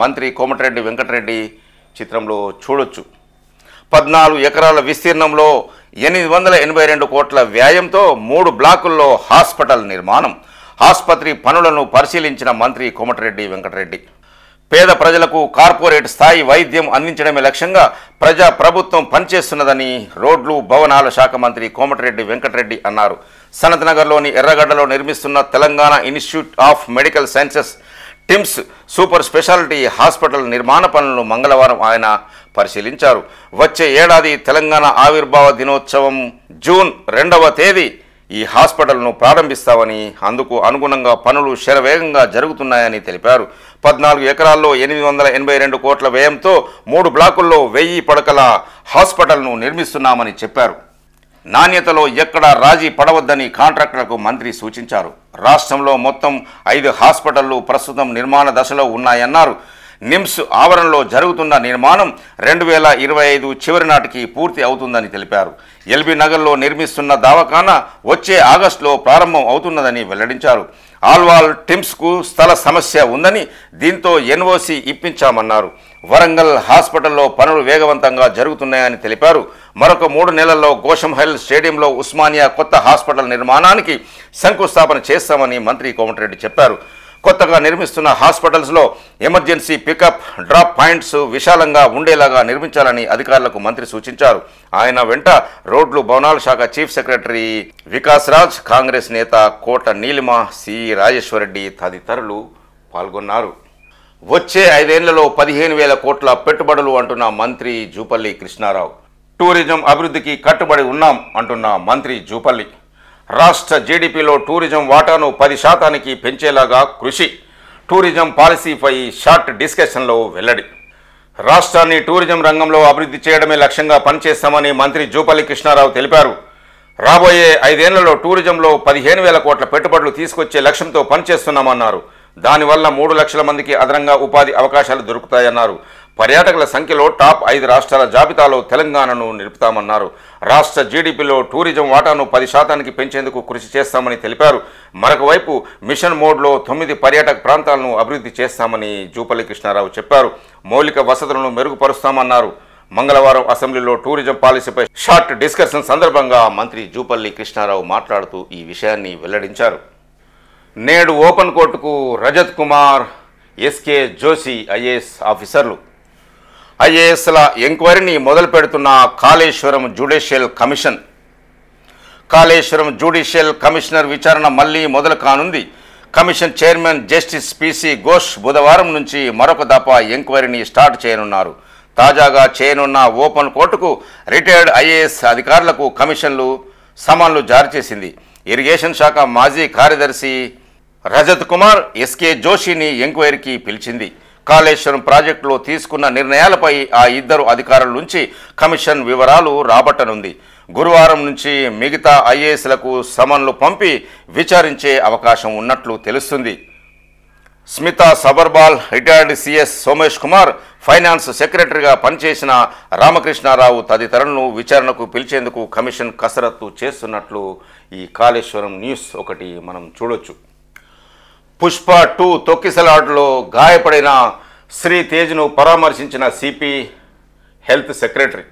A: మంత్రి కోమటిరెడ్డి వెంకటరెడ్డి చిత్రంలో చూడొచ్చు. 14 ఎకరాల విస్తీర్ణంలో 882 కోట్ల వ్యయంతో 3 బ్లాకుల్లో హాస్పిటల్ నిర్మాణం. ఆసుపత్రి పనులను పరిశీలించిన మంత్రి కోమటిరెడ్డి వెంకటరెడ్డి. పేద ప్రజలకు కార్పొరేట్ స్థాయి వైద్యం అందించడమే లక్ష్యంగా ప్రజా ప్రభుత్వం పనిచేస్తున్నదని రోడ్లు భవనాల శాఖ మంత్రి కోమటిరెడ్డి వెంకటరెడ్డి అన్నారు. సనత్ నగర్లోని ఎర్రగడ్డలో నిర్మిస్తున్న Telangana institute of medical sciences TIMS super speciality hospital నిర్మాణ పనులను మంగళవారం ఆయన పరిశీలించారు. వచ్చే ఏడాది తెలంగాణ ఆవిర్భావ దినోత్సవం జూన్ 2వ తేదీ ఈ హాస్పిటల్ను ప్రారంభిస్తామని, అందుకు అనుగుణంగా పనులు శరవేగంగా జరుగుతున్నాయని తెలిపారు. 14 ఎకరాల్లో 882 కోట్ల వ్యయంతో 3 బ్లాకుల్లో 1000 పడకల హాస్పిటల్ను నిర్మిస్తున్నామని చెప్పారు. నాణ్యతలో ఎక్కడా రాజీ పడవద్దని కాంట్రాక్టర్లకు మంత్రి సూచించారు. రాష్ట్రంలో మొత్తం 5 హాస్పిటళ్లు ప్రస్తుతం నిర్మాణ దశలో ఉన్నాయన్నారు. నిమ్స్ ఆవరణలో జరుగుతున్న నిర్మాణం 2025 చివరి నాటికి పూర్తి అవుతుందని తెలిపారు. ఎల్బీ నగర్లో నిర్మిస్తున్న దవాఖానా వచ్చే ఆగస్టులో ప్రారంభం అవుతున్నదని వెల్లడించారు. ఆల్వాల్ టిమ్స్కు స్థల సమస్య ఉందని, దీంతో ఎన్ఓసి ఇప్పించామన్నారు. వరంగల్ హాస్పిటల్లో పనులు వేగవంతంగా జరుగుతున్నాయని తెలిపారు. మరొక 3 నెలల్లో గోషంహల్ స్టేడియంలో ఉస్మానియా కొత్త హాస్పిటల్ నిర్మాణానికి శంకుస్థాపన చేస్తామని మంత్రి కోమటిరెడ్డి చెప్పారు. కొత్తగా నిర్మిస్తున్న హాస్పిటల్స్లో ఎమర్జెన్సీ పికప్ డ్రాప్ పాయింట్స్ విశాలంగా ఉండేలాగా నిర్మించాలని అధికారులకు మంత్రి సూచించారు. ఆయన వెంట రోడ్లు భవనాల శాఖ చీఫ్ సెక్రటరీ వికాస్ రాజ్, కాంగ్రెస్ నేత కోట నీలిమ, సి రాజేశ్వరరెడ్డి తదితరులు పాల్గొన్నారు. వచ్చే 5 ఏళ్లలో 15,000 కోట్ల పెట్టుబడులు అంటున్న మంత్రి జూపల్లి కృష్ణారావు. టూరిజం అభివృద్ధికి కట్టుబడి ఉన్నాం అంటున్న మంత్రి జూపల్లి. రాష్ట్ర జీడీపీలో టూరిజం వాటాను 10% పెంచేలాగా కృషి. టూరిజం పాలసీపై షార్ట్ డిస్కషన్లో వెల్లడి. రాష్ట్రాన్ని టూరిజం రంగంలో అభివృద్ధి చేయడమే లక్ష్యంగా పనిచేస్తామని మంత్రి జూపల్లి కృష్ణారావు తెలిపారు. రాబోయే 5 ఏళ్లలో టూరిజంలో 15,000 కోట్ల పెట్టుబడులు తీసుకొచ్చే లక్ష్యంతో పనిచేస్తున్నామన్నారు. దానివల్ల 3 లక్షల మందికి అదనంగా ఉపాధి అవకాశాలు దొరుకుతాయన్నారు. పర్యాటకుల సంఖ్యలో టాప్ 5 రాష్ట్రాల జాబితాలో తెలంగాణను నిలుపుతామన్నారు. రాష్ట్ర జీడీపీలో టూరిజం వాటాను 10% పెంచేందుకు కృషి చేస్తామని తెలిపారు. మరొక వైపు మిషన్ మోడ్లో 9 పర్యాటక ప్రాంతాలను అభివృద్ధి చేస్తామని జూపల్లి కృష్ణారావు చెప్పారు. మౌలిక వసతులను మెరుగుపరుస్తామన్నారు. మంగళవారం అసెంబ్లీలో టూరిజం పాలసీపై షార్ట్ డిస్కషన్ సందర్భంగా మంత్రి జూపల్లి కృష్ణారావు మాట్లాడుతూ ఈ విషయాన్ని వెల్లడించారు. నేడు ఓపెన్ కోర్టుకు రజత్ కుమార్, ఎస్కే జోషి ఐఏఎస్ ఆఫీసర్లు. ఐఏఎస్ల ఎంక్వైరీని మొదలు పెడుతున్న Kaleshwaram judicial commission. Kaleshwaram judicial commissioner విచారణ మళ్లీ మొదలు కానుంది. Commission chairman justice PC Ghosh బుధవారం నుంచి మరొక దఫా ఎంక్వైరీని స్టార్ట్ చేయనున్నారు. తాజాగా చేయనున్న ఓపెన్ కోర్టుకు రిటైర్డ్ ఐఏఎస్ అధికారులకు కమిషన్లు సమన్లు జారీ చేసింది. ఇరిగేషన్ శాఖ మాజీ కార్యదర్శి రజత్ కుమార్, ఎస్కే జోషిని ఎంక్వైరీకి పిలిచింది. కాళేశ్వరం ప్రాజెక్టులో తీసుకున్న నిర్ణయాలపై ఆ 2 అధికారుల నుంచి కమిషన్ వివరాలు రాబట్టనుంది. గురువారం నుంచి మిగతా ఐఏఎస్లకు సమన్లు పంపి విచారించే అవకాశం ఉన్నట్లు తెలుస్తుంది. Smita Sabharwal, retired CS Somesh Kumar, finance సెక్రటరీగా పనిచేసిన రామకృష్ణారావు తదితరులను విచారణకు పిలిచేందుకు కమిషన్ కసరత్తు చేస్తున్నట్లు ఈ కాళేశ్వరం న్యూస్ ఒకటి మనం చూడొచ్చు. పుష్ప 2 తొక్కిసలాటలో గాయపడిన శ్రీతేజ్ను పరామర్శించిన సిపి హెల్త్ సెక్రటరీ.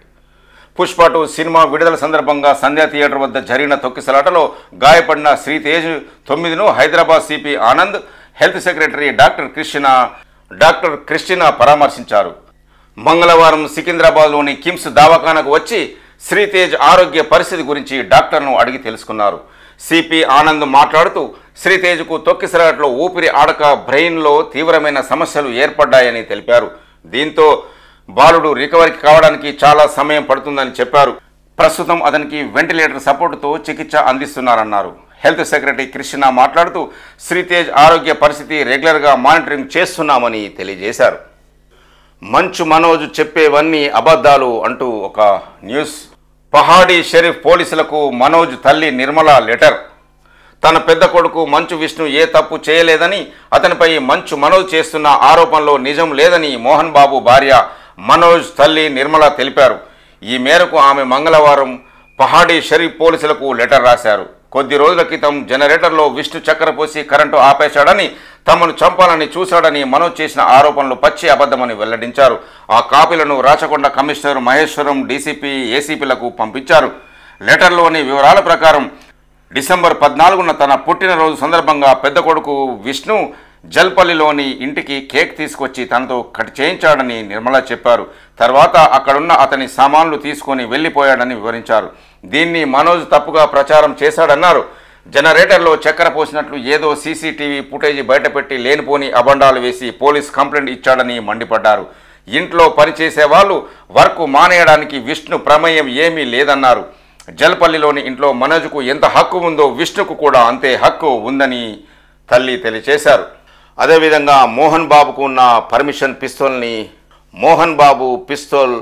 A: పుష్ప 2 సినిమా విడుదల సందర్భంగా సంధ్యా థియేటర్ వద్ద జరిగిన తొక్కిసలాటలో గాయపడిన శ్రీతేజ్ 9ను Hyderabad CP Anand, health secretary doctor Christina పరామర్శించారు. మంగళవారం సికింద్రాబాద్లోని కిమ్స్ దవాఖానకు వచ్చి శ్రీతేజ్ ఆరోగ్య పరిస్థితి గురించి డాక్టర్ను అడిగి తెలుసుకున్నారు. సిపి ఆనంద్ మాట్లాడుతూ శ్రీతేజ్కు తొక్కిసలాటలో ఊపిరి ఆడక బ్రెయిన్లో తీవ్రమైన సమస్యలు ఏర్పడ్డాయని తెలిపారు. దీంతో బాలుడు రికవరీ కావడానికి చాలా సమయం పడుతుందని చెప్పారు. ప్రస్తుతం అతనికి వెంటిలేటర్ సపోర్టుతో చికిత్స అందిస్తున్నారన్నారు. హెల్త్ సెక్రటరీ క్రిస్టినా మాట్లాడుతూ శ్రీతేజ్ ఆరోగ్య పరిస్థితి రెగ్యులర్గా మానిటరింగ్ చేస్తున్నామని తెలియజేశారు. మంచు మనోజ్ చెప్పేవన్నీ అబద్ధాలు అంటూ ఒక న్యూస్. పహాడీ షరీఫ్ పోలీసులకు మనోజ్ తల్లి నిర్మల లెటర్. తన పెద్ద కొడుకు మంచు విష్ణు ఏ తప్పు చేయలేదని, అతనిపై మంచు మనోజ్ చేస్తున్న ఆరోపణలో నిజం లేదని మోహన్ బాబు భార్య మనోజ్ తల్లి నిర్మల తెలిపారు. ఈ మేరకు ఆమె మంగళవారం పహాడీ షరీఫ్ పోలీసులకు లెటర్ రాశారు. కొద్ది రోజుల క్రితం జనరేటర్లో విష్ణు చక్కెర పోసి కరెంటు ఆపేశాడని, తమను చంపాలని చూశాడని మనోజ్ చేసిన ఆరోపణలు పచ్చి అబద్ధమని వెల్లడించారు. ఆ కాపీలను రాచకొండ కమిషనర్ మహేశ్వరం, డీసీపీ, ఏసీపీలకు పంపించారు. లెటర్లోని వివరాల ప్రకారం డిసెంబర్ 14న తన పుట్టినరోజు సందర్భంగా పెద్ద కొడుకు విష్ణు జల్పల్లిలోని ఇంటికి కేక్ తీసుకొచ్చి తనతో కట్ చేయించాడని నిర్మల చెప్పారు. తర్వాత అక్కడున్న అతని సామాన్లు తీసుకొని వెళ్లిపోయాడని వివరించారు. దీన్ని మనోజ్ తప్పుగా ప్రచారం చేశాడన్నారు. జనరేటర్లో చక్కెర పోసినట్లు ఏదో సీసీటీవీ ఫుటేజీ బయటపెట్టి లేనిపోని అబండాలు వేసి పోలీస్ కంప్లైంట్ ఇచ్చాడని మండిపడ్డారు. ఇంట్లో పనిచేసే వాళ్ళు వర్క్ మానేయడానికి విష్ణు ప్రమేయం ఏమీ లేదన్నారు. జల్పల్లిలోని ఇంట్లో మనోజ్కు ఎంత హక్కు ఉందో విష్ణుకు కూడా అంతే హక్కు ఉందని తల్లి తెలియచేశారు. అదేవిధంగా మోహన్ బాబుకు ఉన్న permission పిస్తోల్ని Mohan Babu pistol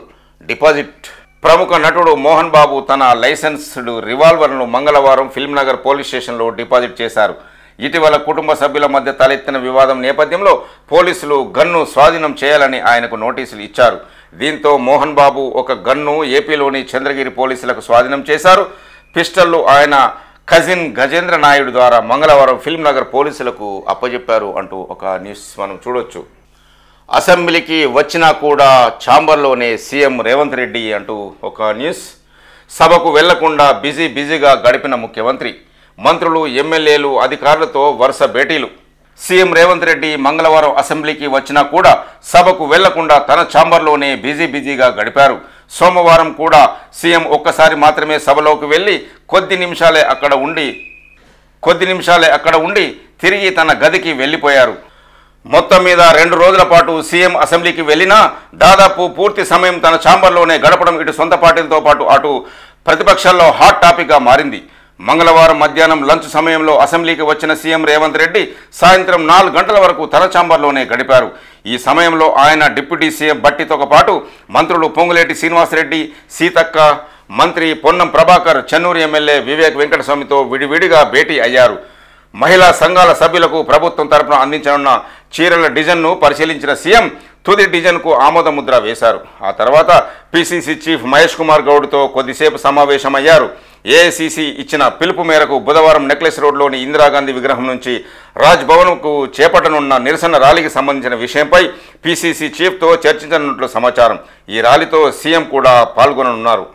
A: deposit. ప్రముఖ నటుడు మోహన్ బాబు తన లైసెన్స్డ్ రివాల్వర్ను మంగళవారం ఫిల్మ్నగర్ పోలీస్ స్టేషన్లో డిపాజిట్ చేశారు. ఇటీవల కుటుంబ సభ్యుల మధ్య తలెత్తిన వివాదం నేపథ్యంలో పోలీసులు గన్ను స్వాధీనం చేయాలని ఆయనకు నోటీసులు ఇచ్చారు. దీంతో మోహన్ బాబు ఒక గన్ను ఏపీలోని చంద్రగిరి పోలీసులకు స్వాధీనం చేశారు. పిస్టల్లు ఆయన కజిన్ గజేంద్ర నాయుడు ద్వారా మంగళవారం ఫిల్మ్నగర్ పోలీసులకు అప్పజెప్పారు అంటూ ఒక న్యూస్ మనం చూడొచ్చు. అసెంబ్లీకి వచ్చినా కూడా ఛాంబర్లోనే సీఎం రేవంత్ రెడ్డి అంటూ ఒక న్యూస్. సభకు వెళ్లకుండా బిజీగా గడిపిన ముఖ్యమంత్రి, మంత్రులు, ఎమ్మెల్యేలు, అధికారులతో వరుస భేటీలు. సీఎం రేవంత్ రెడ్డి మంగళవారం అసెంబ్లీకి వచ్చినా కూడా సభకు వెళ్లకుండా తన ఛాంబర్లోనే బిజీగా గడిపారు. సోమవారం కూడా సీఎం ఒక్కసారి మాత్రమే సభలోకి వెళ్ళి కొద్ది నిమిషాలే అక్కడ ఉండి తిరిగి తన గదికి వెళ్ళిపోయారు. మొత్తం మీద 2 రోజుల పాటు సీఎం అసెంబ్లీకి వెళ్ళినా దాదాపు పూర్తి సమయం తన ఛాంబర్లోనే గడపడం ఇటు సొంత పార్టీలతో పాటు అటు ప్రతిపక్షాల్లో హాట్ టాపిక్గా మారింది. మంగళవారం మధ్యాహ్నం లంచ్ సమయంలో అసెంబ్లీకి వచ్చిన సీఎం రేవంత్ రెడ్డి సాయంత్రం 4 గంటల వరకు తన ఛాంబర్లోనే గడిపారు. ఈ సమయంలో ఆయన డిప్యూటీ సీఎం భట్టితో పాటు మంత్రులు పొంగులేటి శ్రీనివాసరెడ్డి, సీతక్క, మంత్రి పొన్నం ప్రభాకర్, చెన్నూరు ఎమ్మెల్యే వివేక్ వెంకటస్వామితో విడివిడిగా భేటీ అయ్యారు. మహిళా సంఘాల సభ్యులకు ప్రభుత్వం తరపున అందించనున్న చీరల డిజైన్ను పరిశీలించిన సీఎం తుది డిజైన్కు ఆమోద ముద్ర వేశారు. ఆ తర్వాత పీసీసీ చీఫ్ మహేష్ కుమార్ గౌడ్తో కొద్దిసేపు సమావేశమయ్యారు. ఏఐసీసీ ఇచ్చిన పిలుపు మేరకు బుధవారం నెక్లెస్ రోడ్లోని ఇందిరాగాంధీ విగ్రహం నుంచి రాజ్ భవన్కు చేపట్టనున్న నిరసన ర్యాలీకి సంబంధించిన విషయంపై పీసీసీ చీఫ్తో చర్చించనున్నట్లు సమాచారం. ఈ ర్యాలీతో సీఎం కూడా పాల్గొననున్నారు.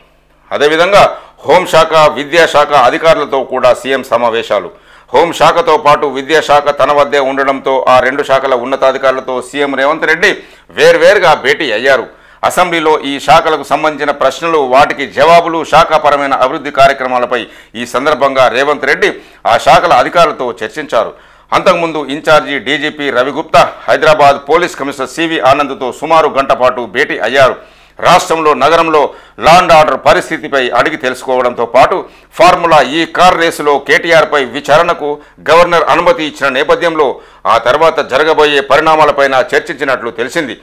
A: అదేవిధంగా హోంశాఖ, విద్యాశాఖ అధికారులతో కూడా సీఎం సమావేశాలు. హోంశాఖతో పాటు విద్యాశాఖ తన వద్దే ఉండడంతో ఆ 2 శాఖల ఉన్నతాధికారులతో సీఎం రేవంత్ రెడ్డి వేర్వేరుగా భేటీ అయ్యారు. అసెంబ్లీలో ఈ శాఖలకు సంబంధించిన ప్రశ్నలు, వాటికి జవాబులు, శాఖాపరమైన అభివృద్ధి కార్యక్రమాలపై ఈ సందర్భంగా రేవంత్ రెడ్డి ఆ శాఖల అధికారులతో చర్చించారు. అంతకుముందు incharge DGP Ravi Gupta Hyderabad police commissioner CV ఆనంద్తో సుమారు గంట పాటు భేటీ అయ్యారు. రాష్ట్రంలో, నగరంలో లా అండ్ ఆర్డర్ పరిస్థితిపై అడిగి తెలుసుకోవడంతో పాటు ఫార్ములా ఈ కార్ రేసులో కేటీఆర్పై విచారణకు గవర్నర్ అనుమతి ఇచ్చిన నేపథ్యంలో ఆ తర్వాత జరగబోయే పరిణామాలపైన చర్చించినట్లు తెలిసింది.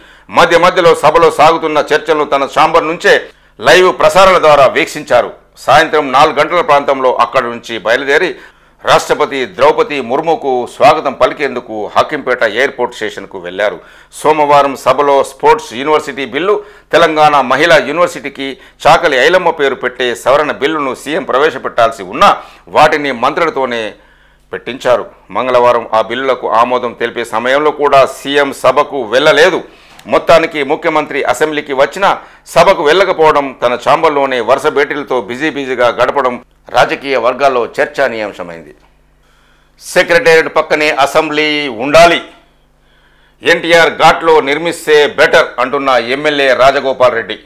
A: మధ్యలో సభలో సాగుతున్న చర్చలను తన ఛాంబర్ నుంచే లైవ్ ప్రసారాల ద్వారా వీక్షించారు. సాయంత్రం 4 గంటల ప్రాంతంలో అక్కడి నుంచి బయలుదేరి రాష్ట్రపతి ద్రౌపది ముర్ముకు స్వాగతం పలికేందుకు హకింపేట ఎయిర్పోర్ట్ స్టేషన్కు వెళ్లారు. సోమవారం సభలో స్పోర్ట్స్ యూనివర్సిటీ బిల్లు, తెలంగాణ మహిళా యూనివర్సిటీకి చాకలి ఐలమ్మ పేరు పెట్టే సవరణ బిల్లును సీఎం ప్రవేశపెట్టాల్సి ఉన్నా వాటిని మంత్రులతోనే పెట్టించారు. మంగళవారం ఆ బిల్లులకు ఆమోదం తెలిపే సమయంలో కూడా సీఎం సభకు వెళ్లలేదు. మొత్తానికి ముఖ్యమంత్రి అసెంబ్లీకి వచ్చినా సభకు వెళ్ళకపోవడం, తన ఛాంబర్లోనే వరుస భేటీలతో బిజీగా గడపడం రాజకీయ వర్గాల్లో చర్చానీయాంశమైంది. సెక్రటేరియట్ పక్కనే అసెంబ్లీ ఉండాలి, ఎన్టీఆర్ ఘాట్లో నిర్మిస్తే బెటర్ అంటున్న ఎమ్మెల్యే రాజగోపాల్ రెడ్డి.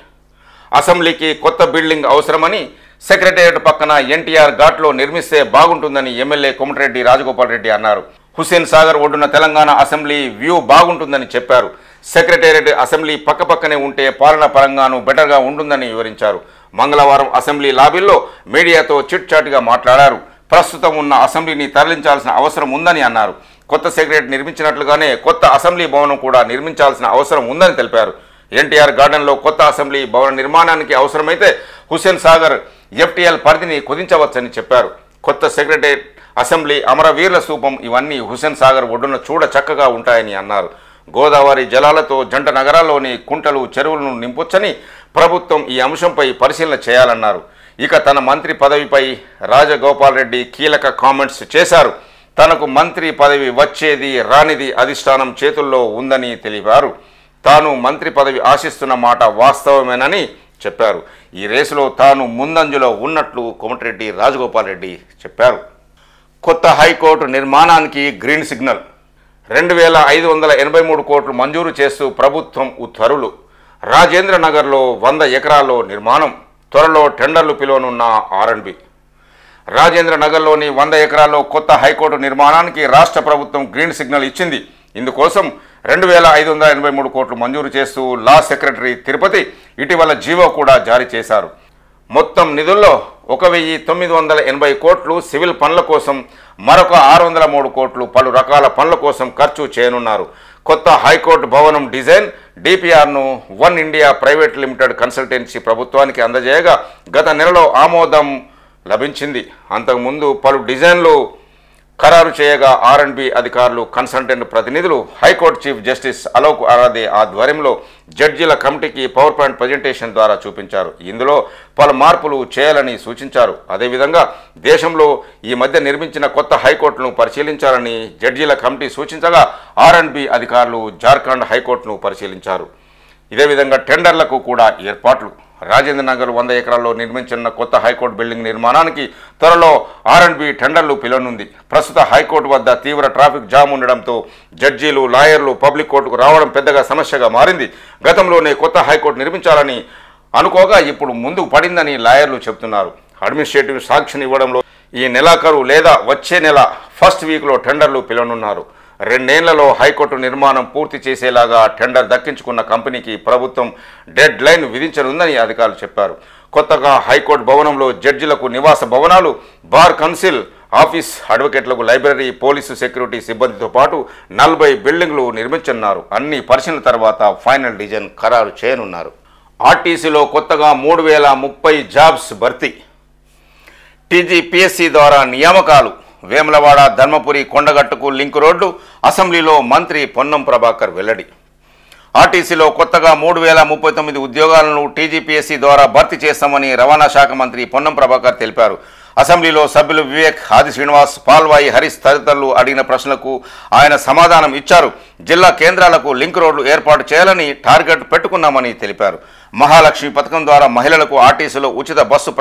A: అసెంబ్లీకి కొత్త బిల్డింగ్ అవసరమని, సెక్రటేరియట్ పక్కన ఎన్టీఆర్ ఘాట్లో నిర్మిస్తే బాగుంటుందని ఎమ్మెల్యే కోమటిరెడ్డి రాజగోపాల్ రెడ్డి అన్నారు. హుస్సేన్ సాగర్ ఒడ్డున తెలంగాణ అసెంబ్లీ వ్యూ బాగుంటుందని చెప్పారు. సెక్రటేరియట్, అసెంబ్లీ పక్కపక్కనే ఉంటే పాలన పరంగానూ బెటర్గా ఉంటుందని వివరించారు. మంగళవారం అసెంబ్లీ లాబీల్లో మీడియాతో చిట్ చాట్గా మాట్లాడారు. ప్రస్తుతం ఉన్న అసెంబ్లీని తరలించాల్సిన అవసరం ఉందని అన్నారు. కొత్త సెక్రటేరియట్ నిర్మించినట్లుగానే కొత్త అసెంబ్లీ భవనం కూడా నిర్మించాల్సిన అవసరం ఉందని తెలిపారు. ఎన్టీఆర్ గార్డెన్లో కొత్త అసెంబ్లీ భవన నిర్మాణానికి అవసరమైతే హుస్సేన్ సాగర్ ఎఫ్టీఎల్ పరిధిని కుదించవచ్చని చెప్పారు. కొత్త సెక్రటేరియట్, అసెంబ్లీ, అమరవీరుల స్థూపం ఇవన్నీ హుస్సేన్ సాగర్ ఒడ్డున చూడ చక్కగా ఉంటాయని అన్నారు. గోదావరి జలాలతో జంట నగరాల్లోని కుంటలు, చెరువులను నింపొచ్చని ప్రభుత్వం ఈ అంశంపై పరిశీలన చేయాలన్నారు. ఇక తన మంత్రి పదవిపై రాజగోపాల్ రెడ్డి కీలక కామెంట్స్ చేశారు. తనకు మంత్రి పదవి వచ్చేది రానిది అధిష్టానం చేతుల్లో ఉందని తెలిపారు. తాను మంత్రి పదవి ఆశిస్తున్న మాట వాస్తవమేనని చెప్పారు. ఈ రేసులో తాను ముందంజలో ఉన్నట్లు కోమటిరెడ్డి రాజగోపాల్ రెడ్డి చెప్పారు. కొత్త హైకోర్టు నిర్మాణానికి గ్రీన్ సిగ్నల్. 2583 కోట్లు మంజూరు చేస్తూ ప్రభుత్వం ఉత్తర్వులు. రాజేంద్ర నగర్లో 100 ఎకరాల్లో నిర్మాణం. త్వరలో టెండర్లు పిలువనున్న R&B. రాజేంద్ర నగర్లోని 100 ఎకరాల్లో కొత్త హైకోర్టు నిర్మాణానికి రాష్ట్ర ప్రభుత్వం గ్రీన్ సిగ్నల్ ఇచ్చింది. ఇందుకోసం 2583 కోట్లు మంజూరు చేస్తూ లా సెక్రటరీ తిరుపతి ఇటీవల జీవో కూడా జారీ చేశారు. మొత్తం నిధుల్లో 1980 కోట్లు సివిల్ పనుల కోసం, మరొక 603 కోట్లు పలు రకాల పనుల కోసం ఖర్చు చేయనున్నారు. కొత్త హైకోర్టు భవనం డిజైన్ డిపిఆర్ను one India private limited consultancy ప్రభుత్వానికి అందజేయగా గత నెలలో ఆమోదం లభించింది. అంతకుముందు పలు డిజైన్లు ఖరారు చేయగా R&B అధికారులు, కన్సల్టెంట్ ప్రతినిధులు high court chief justice Alok Aradhe ఆధ్వర్యంలో జడ్జీల కమిటీకి పవర్ పాయింట్ ప్రజెంటేషన్ ద్వారా చూపించారు. ఇందులో పలు మార్పులు చేయాలని సూచించారు. అదేవిధంగా దేశంలో ఈ మధ్య నిర్మించిన కొత్త హైకోర్టును పరిశీలించాలని జడ్జీల కమిటీ సూచించగా R&B అధికారులు జార్ఖండ్ హైకోర్టును పరిశీలించారు. ఇదే విధంగా టెండర్లకు కూడా ఏర్పాట్లు. రాజేంద్ర నగర్ 100 ఎకరాల్లో నిర్మించిన కొత్త హైకోర్టు బిల్డింగ్ నిర్మాణానికి త్వరలో R&B టెండర్లు పిలవనుంది. ప్రస్తుత హైకోర్టు వద్ద తీవ్ర ట్రాఫిక్ జామ్ ఉండడంతో జడ్జీలు, లాయర్లు పబ్లిక్ కోర్టుకు రావడం పెద్దగా సమస్యగా మారింది. గతంలోనే కొత్త హైకోర్టు నిర్మించాలని అనుకోగా ఇప్పుడు ముందుకు పడిందని లాయర్లు చెబుతున్నారు. అడ్మినిస్ట్రేటివ్ సాంక్షన్ ఇవ్వడంలో ఈ నెలాఖరు లేదా వచ్చే నెల ఫస్ట్ వీక్లో టెండర్లు పిలవనున్నారు. 2 ఏళ్లలో హైకోర్టు నిర్మాణం పూర్తి చేసేలాగా టెండర్ దక్కించుకున్న కంపెనీకి ప్రభుత్వం డెడ్ లైన్ విధించనుందని అధికారులు చెప్పారు. కొత్తగా హైకోర్టు భవనంలో జడ్జిలకు నివాస భవనాలు, బార్ కౌన్సిల్ ఆఫీస్, అడ్వకేట్లకు లైబ్రరీ, పోలీసు సెక్యూరిటీ సిబ్బందితో పాటు 40 బిల్డింగ్లు నిర్మించనున్నారు. అన్ని పరిశీలన తర్వాత ఫైనల్ డిజైన్ ఖరారు చేయనున్నారు. ఆర్టీసీలో కొత్తగా 3030 జాబ్స్ భర్తీ. TGPSC ద్వారా నియామకాలు. వేములవాడ, ధర్మపురి, కొండగట్టుకు లింక్ రోడ్డు. అసెంబ్లీలో మంత్రి పొన్నం ప్రభాకర్ వెల్లడి. ఆర్టీసీలో కొత్తగా 3039 ఉద్యోగాలను TGPSC ద్వారా భర్తీ చేస్తామని రవాణా శాఖ మంత్రి పొన్నం ప్రభాకర్ తెలిపారు. అసెంబ్లీలో సభ్యులు వివేక్, ఆది శ్రీనివాస్, పాల్వాయి హరీష్ తదితరులు అడిగిన ప్రశ్నలకు ఆయన సమాధానం ఇచ్చారు. జిల్లా కేంద్రాలకు లింక్ రోడ్లు ఏర్పాటు చేయాలని టార్గెట్ పెట్టుకున్నామని తెలిపారు. మహాలక్ష్మి పథకం ద్వారా మహిళలకు ఆర్టీసీలో ఉచిత బస్సు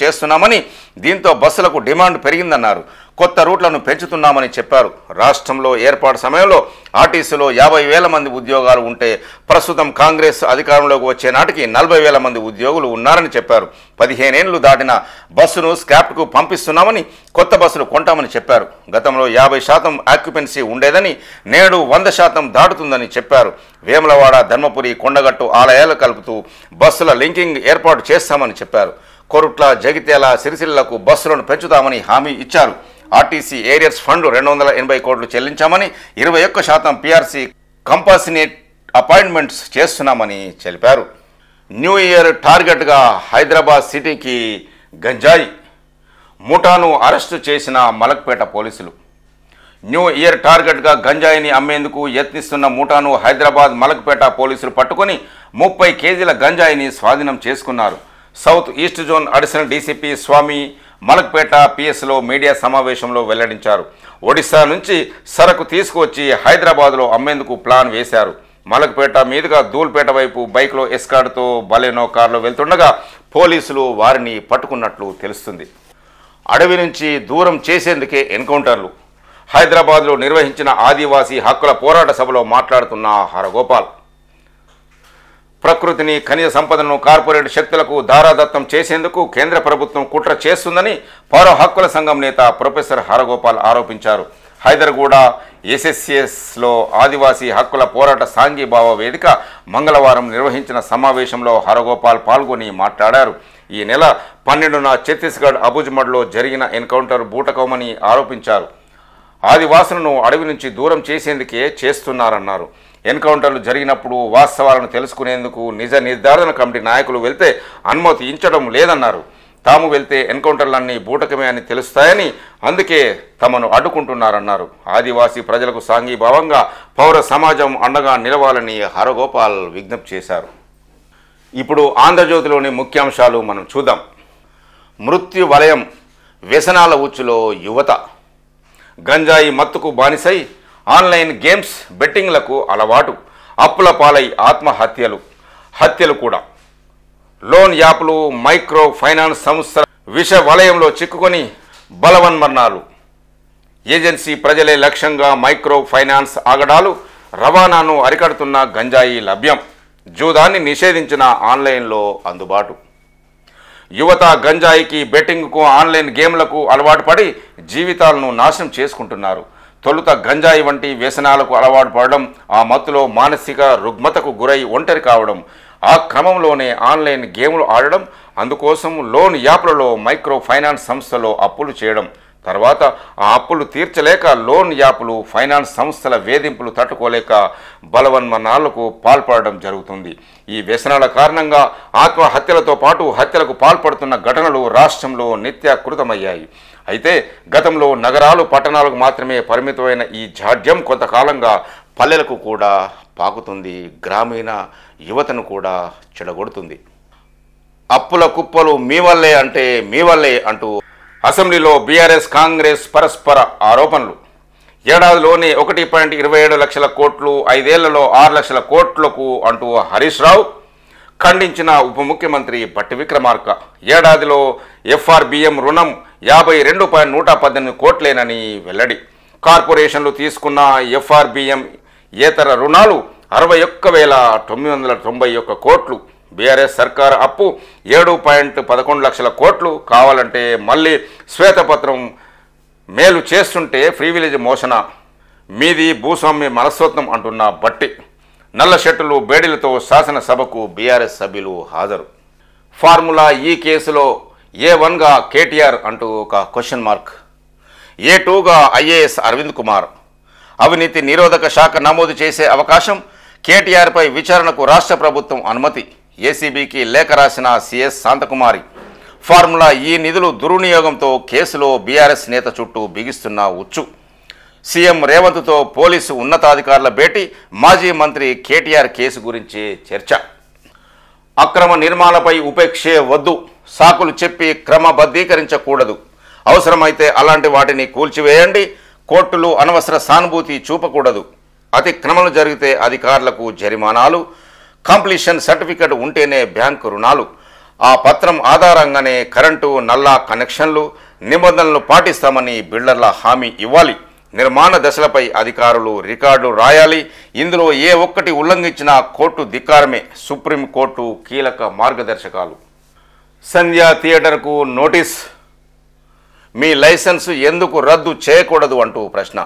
A: చేస్తున్నామని, దీంతో బస్సులకు డిమాండ్ పెరిగిందన్నారు. కొత్త రూట్లను పెంచుతున్నామని చెప్పారు. రాష్ట్రంలో ఏర్పాటు సమయంలో ఆర్టీసీలో 50,000 మంది ఉద్యోగాలు ఉంటే ప్రస్తుతం కాంగ్రెస్ అధికారంలోకి వచ్చే నాటికి 40,000 మంది ఉద్యోగులు ఉన్నారని చెప్పారు. 15 ఏళ్లు దాటిన బస్సును స్క్రాప్కు పంపిస్తున్నామని, కొత్త బస్సులు కొంటామని చెప్పారు. గతంలో 50% ఆక్యుపెన్సీ ఉండేదని, నేడు 100% దాటుతుందని చెప్పారు. వేములవాడ, ధర్మపురి, కొండగట్టు ఆలయాలు కలుపుతూ బస్సుల లింకింగ్ ఏర్పాటు చేస్తామని చెప్పారు. కొరుట్ల, జగిత్యాల, సిరిసిల్లకు బస్సులను పెంచుతామని హామీ ఇచ్చారు. ఆర్టీసీ ఏరియర్స్ ఫండ్ 280 కోట్లు చెల్లించామని, 21% PRC కంపాసినేట్ అపాయింట్మెంట్స్ చేస్తున్నామని తెలిపారు. న్యూ ఇయర్ టార్గెట్గా హైదరాబాద్ సిటీకి గంజాయి ముఠాను అరెస్టు చేసిన మలక్పేట పోలీసులు. న్యూ ఇయర్ టార్గెట్గా గంజాయిని అమ్మేందుకు యత్నిస్తున్న ముఠాను హైదరాబాద్ మలక్పేట పోలీసులు పట్టుకొని 30 కేజీల గంజాయిని స్వాధీనం చేసుకున్నారు. South east zone additional DCP Swamy Malakpet పిఎస్లో మీడియా సమావేశంలో వెల్లడించారు. ఒడిశా నుంచి సరకు తీసుకువచ్చి హైదరాబాద్లో అమ్మేందుకు ప్లాన్ వేశారు. మలక్పేట మీదుగా ధూల్పేట వైపు బైక్లో ఎస్కార్ట్తో బలెనో కారులో వెళ్తుండగా పోలీసులు వారిని పట్టుకున్నట్లు తెలుస్తుంది. అడవి నుంచి దూరం చేసేందుకే ఎన్కౌంటర్లు. హైదరాబాద్లో నిర్వహించిన ఆదివాసీ హక్కుల పోరాట సభలో మాట్లాడుతున్న హరగోపాల్, ప్రకృతిని, ఖనిజ సంపదను కార్పొరేట్ శక్తులకు దారాదత్తం చేసేందుకు కేంద్ర ప్రభుత్వం కుట్ర చేస్తుందని పౌర హక్కుల సంఘం నేత ప్రొఫెసర్ హరగోపాల్ ఆరోపించారు. హైదర్గూడ SSCSలో ఆదివాసీ హక్కుల పోరాట సాంఘీభావ వేదిక మంగళవారం నిర్వహించిన సమావేశంలో హరగోపాల్ పాల్గొని మాట్లాడారు. ఈ నెల 12న ఛత్తీస్గఢ్ అబుజ్మడ్లో జరిగిన ఎన్కౌంటర్ బూటకమని ఆరోపించారు. ఆదివాసులను అడవి నుంచి దూరం చేసేందుకే చేస్తున్నారన్నారు. ఎన్కౌంటర్లు జరిగినప్పుడు వాస్తవాలను తెలుసుకునేందుకు నిజ నిర్ధారణ కమిటీ నాయకులు వెళ్తే అనుమతించడం లేదన్నారు. తాము వెళ్తే ఎన్కౌంటర్లన్నీ బూటకమే అని తెలుస్తాయని, అందుకే తమను అడ్డుకుంటున్నారన్నారు. ఆదివాసీ ప్రజలకు సాంఘీభావంగా పౌర సమాజం అండగా నిలవాలని హరగోపాల్ విజ్ఞప్తి చేశారు. ఇప్పుడు ఆంధ్రజ్యోతిలోని ముఖ్యాంశాలు మనం చూద్దాం. మృత్యు వలయం, వ్యసనాల ఉచ్చులో యువత. గంజాయి మత్తుకు బానిసై ఆన్లైన్ గేమ్స్, బెట్టింగ్లకు అలవాటు, అప్పుల పాలై హత్యలు కూడా. లోన్ యాప్లు, మైక్రో ఫైనాన్స్ సంస్థల విష వలయంలో చిక్కుకొని బలవన్మరణాలు. ఏజెన్సీ ప్రజలే లక్ష్యంగా మైక్రో ఫైనాన్స్ ఆగడాలు, రవాణాను అరికడుతున్న గంజాయి లభ్యం, జూదాన్ని నిషేధించిన ఆన్లైన్లో అందుబాటు. యువత గంజాయికి, బెట్టింగ్కు, ఆన్లైన్ గేమ్లకు అలవాటు పడి జీవితాలను నాశనం చేసుకుంటున్నారు. తొలుత గంజాయి వంటి వ్యసనాలకు అలవాటు పడడం, ఆ మత్తులో మానసిక రుగ్మతకు గురై ఒంటరి కావడం, ఆ క్రమంలోనే ఆన్లైన్ గేములు ఆడడం, అందుకోసం లోన్ యాప్లలో, మైక్రో ఫైనాన్స్ సంస్థలో అప్పులు చేయడం, తర్వాత ఆ అప్పులు తీర్చలేక లోన్ యాప్లు, ఫైనాన్స్ సంస్థల వేధింపులు తట్టుకోలేక బలవన్మరణాలకు పాల్పడడం జరుగుతుంది. ఈ వ్యసనాల కారణంగా ఆత్మహత్యలతో పాటు హత్యలకు పాల్పడుతున్న ఘటనలు రాష్ట్రంలో నిత్యాకృతమయ్యాయి. అయితే గతంలో నగరాలు, పట్టణాలకు మాత్రమే పరిమితమైన ఈ జాడ్యం కొంతకాలంగా పల్లెలకు కూడా పాకుతుంది. గ్రామీణ యువతను కూడా చెడగొడుతుంది. అప్పుల కుప్పలు మీ వల్లే అంటే మీ వల్లే అంటూ అసెంబ్లీలో బీఆర్ఎస్ కాంగ్రెస్ పరస్పర ఆరోపణలు. ఏడాదిలోనే 1.27 లక్షల కోట్లు, 5 ఏళ్లలో 6 లక్షల కోట్లకు అంటూ హరీష్ రావు ఖండించిన ఉప ముఖ్యమంత్రి భట్టి విక్రమార్క. ఏడాదిలో ఎఫ్ఆర్బిఎం రుణం 52.118 కోట్లేనని వెల్లడి. కార్పొరేషన్లు తీసుకున్న ఎఫ్ఆర్బిఎం ఏతర రుణాలు 61,991 కోట్లు. బీఆర్ఎస్ సర్కార్ అప్పు 7.11 లక్షల కోట్లు. కావాలంటే మళ్ళీ శ్వేతపత్రం మేలు చేస్తుంటే ప్రివిలేజ్ మోసన, మీది భూస్వామ్య మనస్తత్వం అంటున్న భట్టి. నల్ల షర్టులు, బేడీలతో శాసనసభకు బీఆర్ఎస్ సభ్యులు హాజరు. ఫార్ములా ఈ కేసులో A1గా కేటీఆర్ అంటూ ఒక క్వశ్చన్ మార్క్. A2గా ఐఏఎస్ అరవింద్ కుమార్. అవినీతి నిరోధక శాఖ నమోదు చేసే అవకాశం. కేటీఆర్పై విచారణకు రాష్ట్ర ప్రభుత్వం అనుమతి. ఏసీబీకి లేఖ రాసిన సిఎస్ శాంతకుమారి. ఫార్ములా ఈ నిధులు దుర్వినియోగంతో కేసులో బీఆర్ఎస్ నేత చుట్టూ బిగిస్తున్న ఉచ్చు. సీఎం రేవంత్తో పోలీసు ఉన్నతాధికారుల భేటీ. మాజీ మంత్రి కేటీఆర్ కేసు గురించి చర్చ. అక్రమ నిర్మాణాలపై ఉపేక్షే వద్దు, సాకులు చెప్పి క్రమబద్ధీకరించకూడదు, అవసరమైతే అలాంటి వాటిని కూల్చివేయండి, కోర్టులు అనవసర సానుభూతి చూపకూడదు, అతిక్రమణలు జరిగితే అధికారులకు జరిమానాలు, కంప్లీషన్ సర్టిఫికెట్ ఉంటేనే బ్యాంకు రుణాలు, ఆ పత్రం ఆధారంగానే కరెంటు, నల్లా కనెక్షన్లు, నిబంధనలు పాటిస్తామని బిల్డర్ల హామీ ఇవ్వాలి, నిర్మాణ దశలపై అధికారులు రికార్డులు రాయాలి, ఇందులో ఏ ఒక్కటి ఉల్లంఘించినా కోర్టు ధిక్కారమే, సుప్రీంకోర్టు కీలక మార్గదర్శకాలు. సంధ్య థియేటర్కు నోటీస్. మీ లైసెన్సు ఎందుకు రద్దు చేయకూడదు అంటూ ప్రశ్న.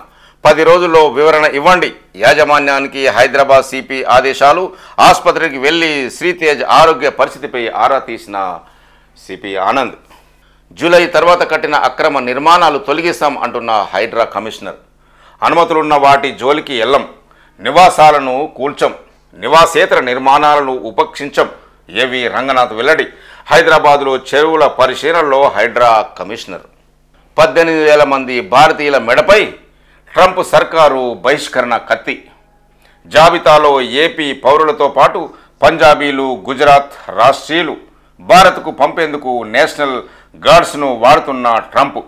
A: 10 రోజుల్లో వివరణ ఇవ్వండి. యాజమాన్యానికి హైదరాబాద్ సిపి ఆదేశాలు. ఆసుపత్రికి వెళ్లి శ్రీతేజ్ ఆరోగ్య పరిస్థితిపై ఆరా తీసిన సిపి ఆనంద్. జూలై తర్వాత కట్టిన అక్రమ నిర్మాణాలు తొలగిస్తాం అంటున్న హైడ్రా కమిషనర్. అనుమతులున్న వాటి జోలికి ఎల్లం, నివాసాలను కూల్చం, నివాసేతర నిర్మాణాలను ఉపేక్షించం. ఏవి రంగనాథ్ వెల్లడి. హైదరాబాదులో చెరువుల పరిశీలనలో హైడ్రా కమిషనర్. 18,000 మంది భారతీయుల మెడపై ట్రంప్ సర్కారు బహిష్కరణ కత్తి. జాబితాలో ఏపీ పౌరులతో పాటు పంజాబీలు, గుజరాత్ రాష్ట్రీయులు భారత్కు పంపేందుకు నేషనల్ గార్డ్స్ను వాడుతున్న ట్రంప్.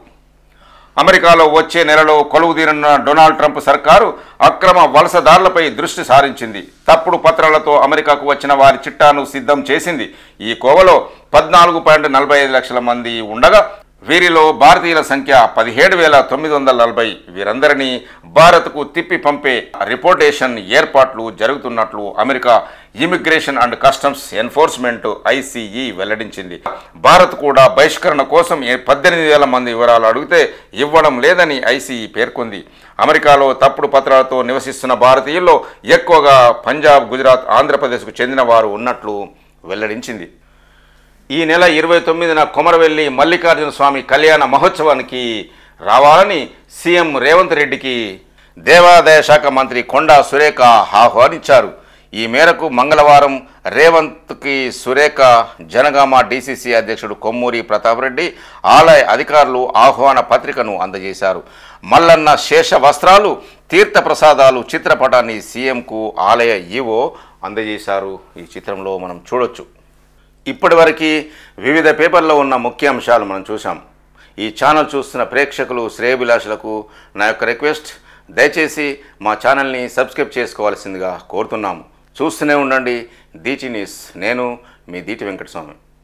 A: అమెరికాలో వచ్చే నెలలో కొలువుదీరన్న డొనాల్డ్ ట్రంప్ సర్కారు అక్రమ వలసదారులపై దృష్టి సారించింది. తప్పుడు పత్రాలతో అమెరికాకు వచ్చిన వారి చిట్టాను సిద్ధం చేసింది. ఈ కోవలో 14.45 లక్షల మంది ఉండగా వీరిలో భారతీయుల సంఖ్య 17,940. వీరందరినీ భారత్కు తిప్పి పంపే రిపోర్టేషన్ ఏర్పాట్లు జరుగుతున్నట్లు America immigration and customs enforcement ICE వెల్లడించింది. భారత్ కూడా బహిష్కరణ కోసం 18,000 మంది వివరాలు అడిగితే ఇవ్వడం లేదని ఐసీఈ పేర్కొంది. అమెరికాలో తప్పుడు పత్రాలతో నివసిస్తున్న భారతీయుల్లో ఎక్కువగా పంజాబ్, గుజరాత్, ఆంధ్రప్రదేశ్కు చెందిన వారు ఉన్నట్లు వెల్లడించింది. ఈ నెల 29న కొమరవెల్లి మల్లికార్జున స్వామి కళ్యాణ మహోత్సవానికి రావాలని సీఎం రేవంత్ రెడ్డికి దేవాదాయ శాఖ మంత్రి కొండా సురేఖ ఆహ్వానించారు. ఈ మేరకు మంగళవారం రేవంత్కి సురేఖ, జనగామ డీసీసీ అధ్యక్షుడు కొమ్మూరి ప్రతాప్ రెడ్డి ఆలయ అధికారులు ఆహ్వాన పత్రికను అందజేశారు. మల్లన్న శేష వస్త్రాలు, తీర్థ ప్రసాదాలు చిత్రపటాన్ని సీఎంకు ఆలయ ఈవో అందజేశారు. ఈ చిత్రంలో మనం చూడొచ్చు. ఇప్పటివరకు వివిధ పేపర్లో ఉన్న ముఖ్య అంశాలు మనం చూసాం. ఈ ఛానల్ చూస్తున్న ప్రేక్షకులు, శ్రేయభిలాషులకు నా యొక్క రిక్వెస్ట్, దయచేసి మా ఛానల్ని సబ్స్క్రైబ్ చేసుకోవాల్సిందిగా కోరుతున్నాము. చూస్తూనే ఉండండి దీటి న్యూస్. నేను మీ దీటి వెంకటస్వామి.